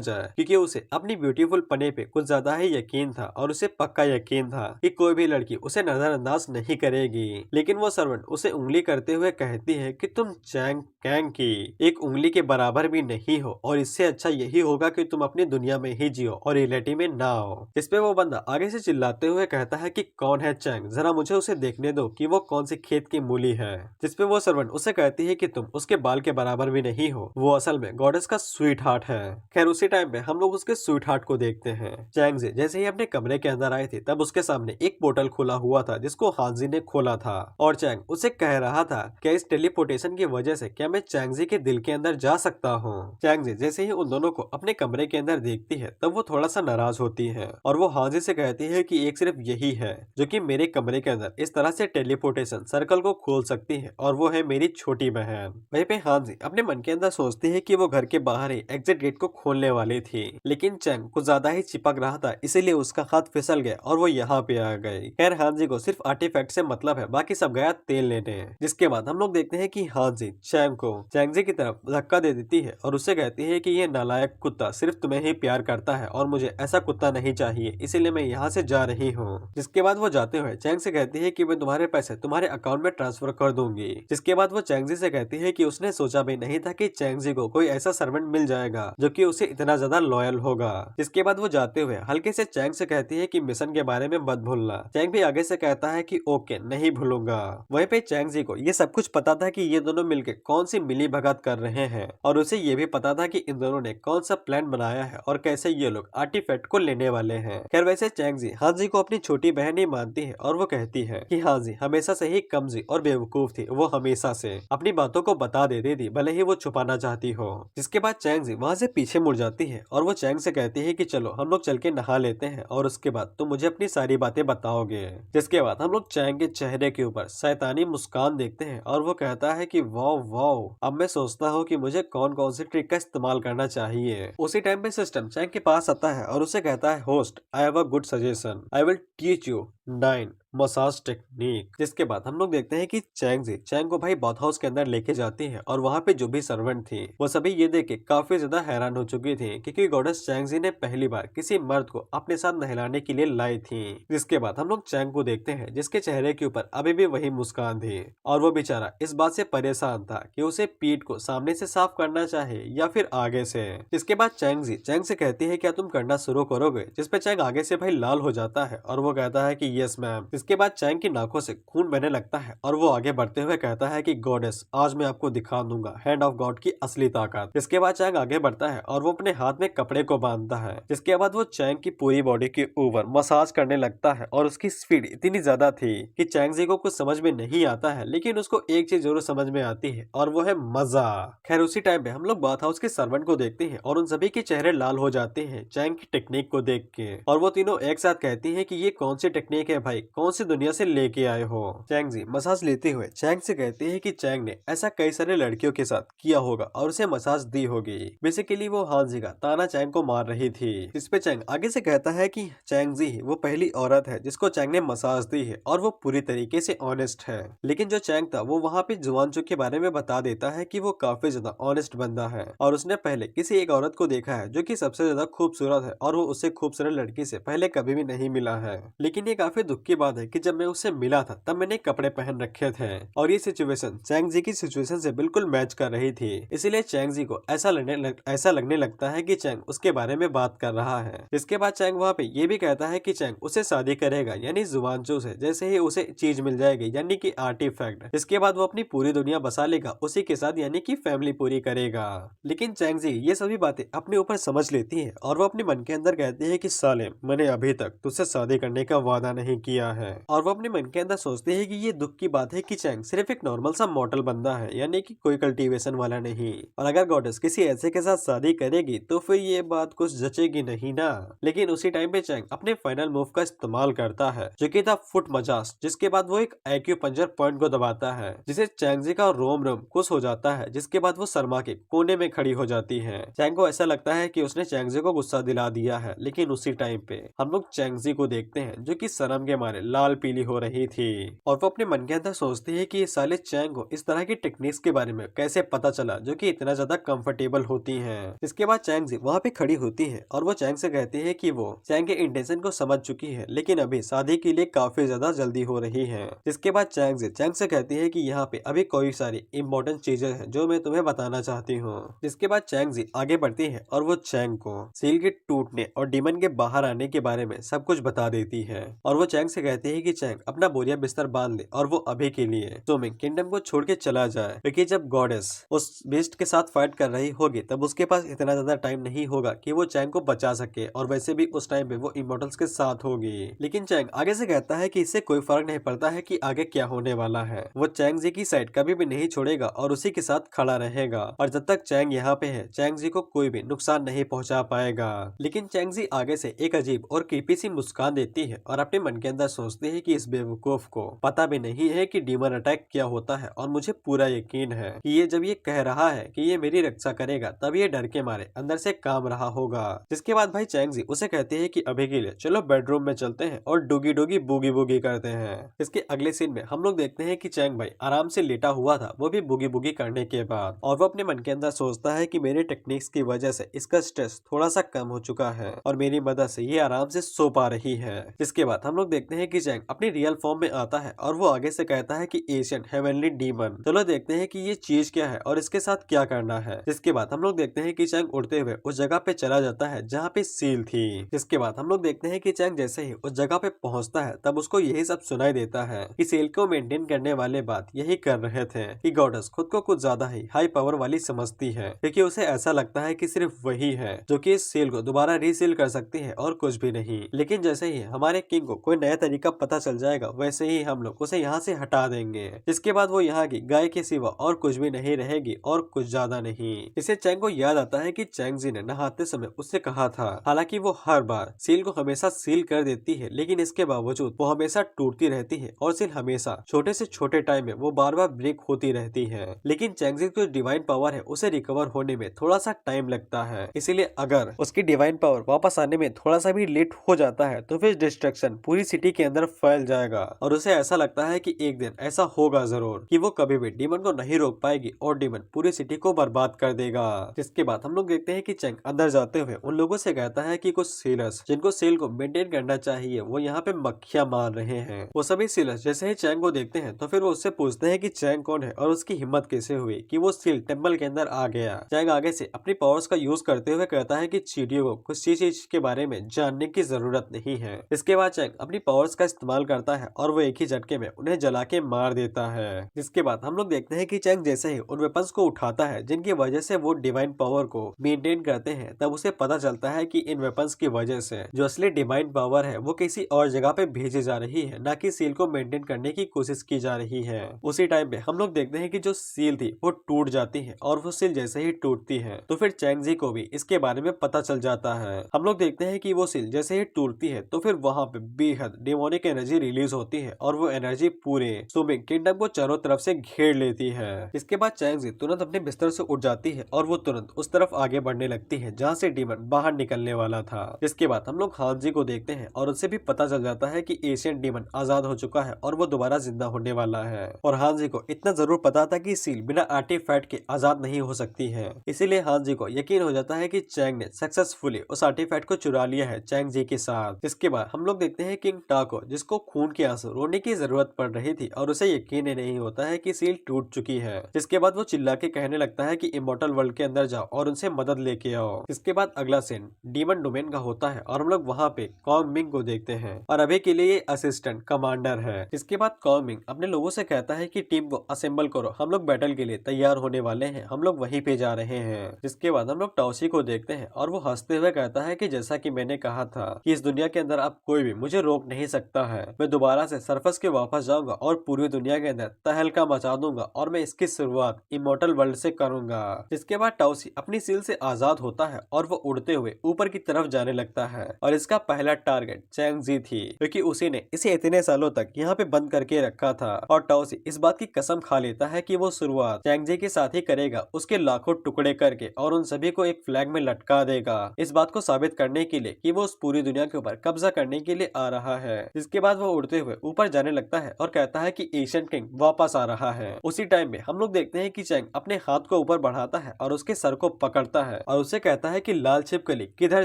जाए, क्योंकि उसे अपनी ब्यूटीफुल पने पे कुछ ज्यादा ही यकीन था और उसे पक्का यकीन था कि कोई भी लड़की उसे नजरअंदाज नहीं करेगी। लेकिन वो सर्वेंट उसे उंगली करते हुए कहती है कि तुम चैंग कैंग की एक उंगली के बराबर भी नहीं हो और इससे अच्छा यही होगा कि तुम अपनी दुनिया में ही जियो और रियलिटी में ना हो। जिसपे वो बंदा आगे से चिल्लाते हुए कहता है कि कौन है चैंग, जरा मुझे उसे देखने दो कि वो कौन सी खेत की मूली है। जिसपे वो सर्वेंट उसे कहती है कि तुम उसके बाल के बराबर भी नहीं हो, वो असल में गॉडेस का स्वीट हार्ट है। खैर उसी टाइम पे हम लोग उसके स्वीट हार्ट को देखते हैं। चैंगजी जैसे ही अपने कमरे के अंदर आए थे तब उसके सामने एक पोर्टल खुला हुआ था जिसको हांजी ने खोला था और चैंग उसे कह रहा था क्या इस टेलीपोर्टेशन की वजह से क्या मैं चैंगजी के दिल के अंदर जा सकता हूँ। चैंगजी जैसे ही उन दोनों को अपने कमरे के अंदर देखती है तब वो थोड़ा सा नाराज होती है और वो हांजी से कहती है कि एक सिर्फ यही है जो कि मेरे कमरे के अंदर इस तरह से टेलीपोर्टेशन सर्कल को खोल सकती है और वो है मेरी छोटी बहन। वहीं पे हांजी अपने मन के अंदर सोचती है कि वो घर के बाहर ही एग्जिट गेट को खोलने वाली थी, लेकिन चैंग कुछ ज्यादा ही चिपक रहा था इसीलिए उसका हाथ फिसल गया और वो यहाँ पे आ गई। खैर हांजी को सिर्फ आर्टिफैक्ट से मतलब है, बाकी सब गया तेल लेने। जिसके बाद हम लोग देखते हैं कि हांजी चैंग को चैंगजी की तरफ धक्का दे देती है और उससे कहती है कि ये नालायक कुत्ता सिर्फ तुम्हें ही प्यार करता है और मुझे ऐसा कुत्ता नहीं चाहिए, इसीलिए मैं यहाँ से जा रही हूँ। जिसके बाद वो जाते हुए चैंग से कहती है कि मैं तुम्हारे पैसे तुम्हारे अकाउंट में ट्रांसफर कर दूंगी। जिसके बाद वो चैंगजी से कहती है कि उसने सोचा भी नहीं था कि चैंगजी को कोई ऐसा सर्वेंट मिल जाएगा जो कि उसे इतना ज्यादा लॉयल होगा। जिसके बाद वो जाते हुए हल्के से चैंग से कहती है कि मिशन के बारे में मत भूलना। चैंग भी आगे से कहता है कि ओके नहीं भूलूंगा। वहीं पे चैंगजी को ये सब कुछ पता था कि ये दोनों मिलकर कौन सी मिली भगत कर रहे हैं और उसे ये भी पता था कि इन दोनों ने कौन सा प्लान बनाया है और कैसे ये लोग आर्टिफैक्ट को लेने वाले हैं। खैर वैसे चैंगजी हांजी को अपनी छोटी बहन ही मानती है और वो कहती है कि हांजी हमेशा से ही कमजी और बेवकूफ थी, वो हमेशा से अपनी बातों को बता देती थी भले ही वो छुपाना चाहती हो। जिसके बाद चैंगजी वहाँ से पीछे मुड़ जाती है और वो चैंग से कहती है कि चलो हम लोग चल के नहा लेते हैं और उसके बाद तुम मुझे अपनी सारी बातें बताओगे। जिसके बाद हम लोग चैंग के चेहरे के ऊपर शैतानी मुस्कान देखते हैं और वो कहता है कि वाओ वाओ, अब मैं सोचता हूँ कि मुझे कौन कौन सी ट्रिक का इस्तेमाल करना चाहिए। उसी टाइम पे सिस्टम चैंग के पास आता है और उसे कहता है host I have a good suggestion, I will teach you 9 massage technique. जिसके बाद हम लोग देखते हैं कि चैंग को भाई बाथ हाउस के अंदर लेके जाती है और वहाँ पे जो भी सर्वेंट थी वो सभी ये देख के काफी ज्यादा हैरान हो चुकी थी क्योंकि गॉडेस चैंगजी ने पहली बार किसी मर्द को अपने साथ नहलाने के लिए लाई थी। जिसके बाद हम लोग चैंग को देखते हैं जिसके चेहरे के ऊपर अभी भी वही मुस्कान थी और वो बेचारा इस बात से परेशान था कि उसे पीठ को सामने से साफ करना चाहे या फिर आगे से। इसके बाद चैंग से कहती है क्या तुम करना शुरू करोगे, जिसपे चैंग आगे से भाई लाल हो जाता है और वो कहता है कि यस मैम। इसके बाद चैंग की नाकों से खून बहने लगता है और वो आगे बढ़ते हुए कहता है कि गॉडेस आज मैं आपको दिखा दूंगा हैंड ऑफ गॉड की असली ताकत। इसके बाद चैंग आगे बढ़ता है और वो अपने हाथ में कपड़े को बांधता है। जिसके बाद वो चैंग की पूरी बॉडी के ऊपर मसाज करने लगता है और उसकी स्पीड इतनी ज्यादा थी कि चैंगजी को कुछ समझ में नहीं आता है, लेकिन उसको एक चीज जरूर समझ में आती है और वो है मजा। खैर उसी टाइम पे हम लोग बाथ हाउस के सर्वेंट को देखते हैं और उन सभी के चेहरे लाल हो जाते हैं चैंग की टेक्निक को देख के और वो तीनों एक साथ कहती हैं कि ये कौन सी टेक्निक है भाई, कौन सी दुनिया से लेके आए हो। चैंगजी मसाज लेते हुए चैंग से कहती है कि चैंग ने ऐसा कई सारे लड़कियों के साथ किया होगा और उसे मसाज दी होगी। बेसिकली वो हांजी का ताना चैंग को मार रही थी। इस पे चैंग आगे से कहता है कि चैंगजी वो पहली औरत है जिसको चैंग ने मसाज दी है और वो पूरी तरीके से ऑनेस्ट है। लेकिन जो चैंग था वो वहाँ पे जुआनचो के बारे में बता देता है कि वो काफी ज्यादा ऑनेस्ट बंदा है और उसने पहले किसी एक औरत को देखा है जो कि सबसे ज्यादा खूबसूरत है और वो उससे खूबसूरत लड़की से पहले कभी भी नहीं मिला है। लेकिन ये काफी दुख की बात है है कि जब मैं उससे मिला था तब मैंने कपड़े पहन रखे थे और ये सिचुएशन चैंग जी की सिचुएशन से बिल्कुल मैच कर रही थी। इसीलिए चैंग जी को ऐसा लगने लगता है कि चैंग उसके बारे में बात कर रहा है। इसके बाद चैंग वहाँ पे ये भी कहता है कि चैंग उसे शादी करेगा यानी जुवानचो से, जैसे ही उसे चीज मिल जाएगी यानी कि आर्टिफैक्ट। इसके बाद वो अपनी पूरी दुनिया बसा लेगा उसी के साथ यानी कि फैमिली पूरी करेगा। लेकिन चैंग जी ये सभी बातें अपने ऊपर समझ लेती है और वो अपने मन के अंदर कहती है कि साले मैंने अभी तक तुझसे शादी करने का वादा नहीं किया है। और वो अपने मन के अंदर सोचते हैं कि ये दुख की बात है कि चैंग सिर्फ एक नॉर्मल सा मॉडल बंदा है यानी कि कोई कल्टीवेशन वाला नहीं, और अगर गॉडेस किसी ऐसे के साथ शादी करेगी तो फिर ये बात कुछ जचेगी नहीं ना। लेकिन उसी टाइम पे चैंग अपने फाइनल मूव का इस्तेमाल करता है जो कि था फुट मजाज, जिसके बाद वो एक एक्यूपंक्चर पॉइंट को दबाता है जिसे चैंग जी का रोम रोम खुश हो जाता है, जिसके बाद वो शर्मा के कोने में खड़ी हो जाती है। चैंग को ऐसा लगता है कि उसने चैंग जी को गुस्सा दिला दिया है, लेकिन उसी टाइम पे हम लोग चैंग जी को देखते हैं जो कि शर्म के मारे लाल पीली हो रही थी और वो अपने मन के अंदर सोचती है कि ये साले चैंग को इस तरह की टेक्निक्स के बारे में कैसे पता चला जो कि इतना ज्यादा कंफर्टेबल होती हैं। इसके बाद चैंग जी वहाँ पे खड़ी होती है और वो चैंग से कहती है कि वो चैंग के इंटेंशन को समझ चुकी है, लेकिन अभी शादी के लिए काफी ज्यादा जल्दी हो रही है। जिसके बाद चैंग से कहती है कि यहाँ पे अभी कोई सारी इंपॉर्टेंट चीजें हैं जो मैं तुम्हें बताना चाहती हूँ। जिसके बाद चैंग जी आगे बढ़ती है और वो चैंग को सील के टूटने और डीमन के बाहर आने के बारे में सब कुछ बता देती है और वो चैंग से कहती है कि चैंग अपना बोरिया बिस्तर बांध ले और वो अभी के लिए सोमिंग किंगडम को छोड़ के चला जाए, क्योंकि जब गॉडेस उस बीस्ट के साथ फाइट कर रही होगी तब उसके पास इतना ज्यादा टाइम नहीं होगा कि वो चैंग को बचा सके, और वैसे भी उस टाइम पे वो इमोर्टल्स के साथ होगी। लेकिन चैंग आगे से कहता है कि इससे कोई फर्क नहीं पड़ता है कि आगे क्या होने वाला है, वो चैंग जी की साइड कभी भी नहीं छोड़ेगा और उसी के साथ खड़ा रहेगा, और जब तक चैंग यहाँ पे है चैंग जी को कोई भी नुकसान नहीं पहुंचा पाएगा। लेकिन चैंग जी आगे से एक अजीब और क्रीपी सी मुस्कान देती है और अपने मन के अंदर सोचती है कि इस बेवकूफ को पता भी नहीं है कि डीमन अटैक क्या होता है, और मुझे पूरा यकीन है कि ये जब ये कह रहा है कि ये मेरी रक्षा करेगा तब ये डर के मारे अंदर से काम रहा होगा। जिसके बाद भाई चैंग जी उसे कहते हैं कि अभी के लिए चलो बेडरूम में चलते हैं और डुगी डुगी बूगी बूगी करते हैं। इसके अगले सीन में हम लोग देखते हैं कि चैंग भाई आराम से लेटा हुआ था, वो भी बूगी बूगी करने के बाद, और वो अपने मन के अंदर सोचता है कि मेरे टेक्निक्स की वजह से इसका स्ट्रेस थोड़ा सा कम हो चुका है और मेरी मदद से ये आराम से सो पा रही है। जिसके बाद हम लोग देखते हैं कि चैंग अपनी रियल फॉर्म में आता है और वो आगे से कहता है कि एशियन हेवनली डीमन, चलो देखते हैं कि ये चीज क्या है और इसके साथ क्या करना है। जिसके बाद हम लोग देखते हैं कि चैंग उड़ते हुए उस जगह पे चला जाता है जहाँ पे सील थी। जिसके बाद हम लोग देखते हैं कि चैंग जैसे ही उस जगह पे पहुंचता है तब उसको यही सब सुनाई देता है कि सील को मेंटेन करने वाले बात यही कर रहे थे कि गॉडेस खुद को कुछ ज्यादा ही हाई पावर वाली समझती है, क्योंकि उसे ऐसा लगता है कि सिर्फ वही है जो कि इस सील को दोबारा रीसील कर सकती है और कुछ भी नहीं। लेकिन जैसे ही हमारे किंग को कोई नया तरीका पता चल जाएगा वैसे ही हम लोग उसे यहाँ से हटा देंगे। जिसके बाद वो यहाँ की गाय के सिवा और कुछ भी नहीं रहेगी और कुछ ज्यादा नहीं। इसे चैंग को याद आता है कि चैंग जी ने नहाते समय उससे कहा था, हालांकि वो हर बार सील को हमेशा सील कर देती है लेकिन इसके बावजूद वो हमेशा टूटती रहती है और सील हमेशा छोटे से छोटे टाइम में वो बार बार ब्रेक होती रहती है। लेकिन चैंग जी की डिवाइन पावर है उसे रिकवर होने में थोड़ा सा टाइम लगता है, इसीलिए अगर उसकी डिवाइन पावर वापस आने में थोड़ा सा भी लेट हो जाता है तो फिर डिस्ट्रक्शन पूरी सिटी के अंदर फैल जाएगा, और उसे ऐसा लगता है कि एक दिन ऐसा होगा जरूर कि वो कभी भी डीमन को नहीं रोक पाएगी और डीमन पूरी सिटी को बर्बाद कर देगा। जिसके बाद हम लोग देखते हैं कि चैंग अंदर जाते हुए उन लोगों से कहता है कि कुछ सीलर्स जिनको सेल को मेंटेन करना चाहिए वो यहाँ पे मक्खियां मार रहे हैं। वो सभी सीलर्स जैसे ही चैंग को देखते हैं तो फिर वो उससे पूछते हैं कि चैंग कौन है और उसकी हिम्मत कैसे हुई कि वो सील टेम्पल के अंदर आ गया। चैंग आगे से अपनी पावर्स का यूज करते हुए कहता है कि चींटियों को कुछ चीज के बारे में जानने की जरूरत नहीं है। इसके बाद चैंग अपनी पावर्स का इस्तेमाल करता है और वो एक ही झटके में उन्हें जला के मार देता है। जिसके बाद हम लोग देखते हैं कि चैंग जैसे ही उन वेपन्स को उठाता है जिनकी वजह से वो डिवाइन पावर को मेंटेन करते हैं तब उसे पता चलता है कि इन वेपन्स की वजह से जो असली डिवाइन पावर है वो किसी और जगह पे भेजी जा रही है, न कि सील को मेंटेन करने की कोशिश की जा रही है। उसी टाइम पे हम लोग देखते हैं कि जो सील थी वो टूट जाती है और वो सील जैसे ही टूटती है तो फिर चैंग जी को भी इसके बारे में पता चल जाता है। हम लोग देखते हैं कि वो सील जैसे ही टूटती है तो फिर वहाँ पे बेहद डेमोनिक एनर्जी रिलीज होती है और वो एनर्जी पूरे सुमिंग किंगडम को चारों तरफ से घेर लेती है। इसके बाद चैंग जी तुरंत अपने बिस्तर से उठ जाती है और वो तुरंत उस तरफ आगे बढ़ने लगती है जहाँ से डीमन बाहर निकलने वाला था। इसके बाद हम लोग हान जी को देखते हैं और उससे भी पता चल जाता है कि एशियन डीमन आजाद हो चुका है और वो दोबारा जिंदा होने वाला है। और हान जी को इतना जरूर पता था कि सील बिना आर्टिफैक्ट के आजाद नहीं हो सकती है, इसीलिए हान जी को यकीन हो जाता है कि चैंग ने सक्सेसफुली उस आर्टिफैक्ट को चुरा लिया है चैंग जी के साथ। इसके बाद हम लोग देखते हैं किंग टाको जिसको खून के आंसू रोने की जरूरत पड़ रही थी और उसे यकीन ही नहीं होता है कि सील टूट चुकी है। जिसके बाद वो चिल्ला के कहने लगता है कि इमोर्टल वर्ल्ड के अंदर जाओ और उनसे मदद लेके आओ। इसके बाद अगला सीन डीमन डोमेन का होता है और हम लोग वहाँ पे कॉन्ग मिंग को देखते हैं और अभी के लिए ये असिस्टेंट कमांडर है। इसके बाद कॉन्ग मिंग अपने लोगों से कहता है कि टीम को असेंबल करो, हम लोग बैटल के लिए तैयार होने वाले हैं, हम लोग वहीं पे जा रहे हैं। जिसके बाद हम लोग टाओसी को देखते हैं और वो हंसते हुए कहता है कि जैसा कि मैंने कहा था कि इस दुनिया के अंदर अब कोई भी मुझे रोक नहीं सकता है। मैं दोबारा से सरफस के वापस जाऊंगा और पूरी दुनिया के अंदर तहलका मचा दूंगा और मैं इसकी शुरुआत इमोर्टल वर्ल्ड से करूंगा। जिसके बाद टाओसी अपनी सील से आजाद होता है और वो उड़ते हुए ऊपर की तरफ जाने लगता है और इसका पहला टारगेट चैंग जी थी, क्योंकि उसी ने इसे इतने सालों तक यहाँ पे बंद करके रखा था। और टाओसी इस बात की कसम खा लेता है कि वो शुरुआत चैंग जी के साथ ही करेगा, उसके लाखों टुकड़े करके, और उन सभी को एक फ्लैग में लटका देगा, इस बात को साबित करने के लिए कि वो उस पूरी दुनिया के ऊपर कब्जा करने के लिए आ रहा है। इसके बाद वो उड़ते हुए ऊपर जाने लगता है और कहता है कि एशियन किंग वापस आ रहा है। उसी टाइम में हम लोग देखते हैं कि चैंग अपने हाथ को ऊपर बढ़ाता है और उसके सर को पकड़ता है और उसे कहता है कि लाल छिपकली किधर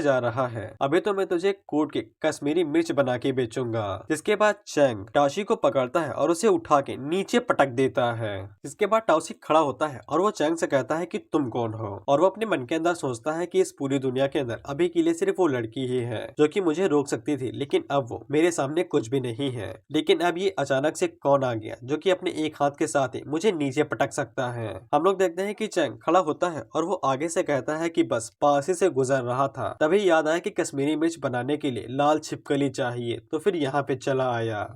जा रहा है, अभी तो मैं तुझे कूट के कश्मीरी मिर्च बना के बेचूंगा। जिसके बाद चैंग टाओसी को पकड़ता है और उसे उठा के नीचे पटक देता है। इसके बाद टाओसी खड़ा होता है और वो चैंग से कहता है कि तुम कौन हो, और वो अपने मन के अंदर सोचता है कि इस पूरी दुनिया के अंदर अभी के लिए सिर्फ वो लड़की ही है जो कि मुझे रोक सकती थी, लेकिन अब वो मेरे सामने कुछ भी नहीं है। लेकिन अब ये अचानक से कौन आ गया जो कि अपने एक हाथ के साथ ही मुझे नीचे पटक सकता है। हम लोग देखते हैं कि चैंग खड़ा होता है और वो आगे से कहता है कि बस पास ही से गुजर रहा था, तभी याद आया कि कश्मीरी मिर्च बनाने के लिए लाल छिपकली चाहिए, तो फिर यहाँ पे चला आया।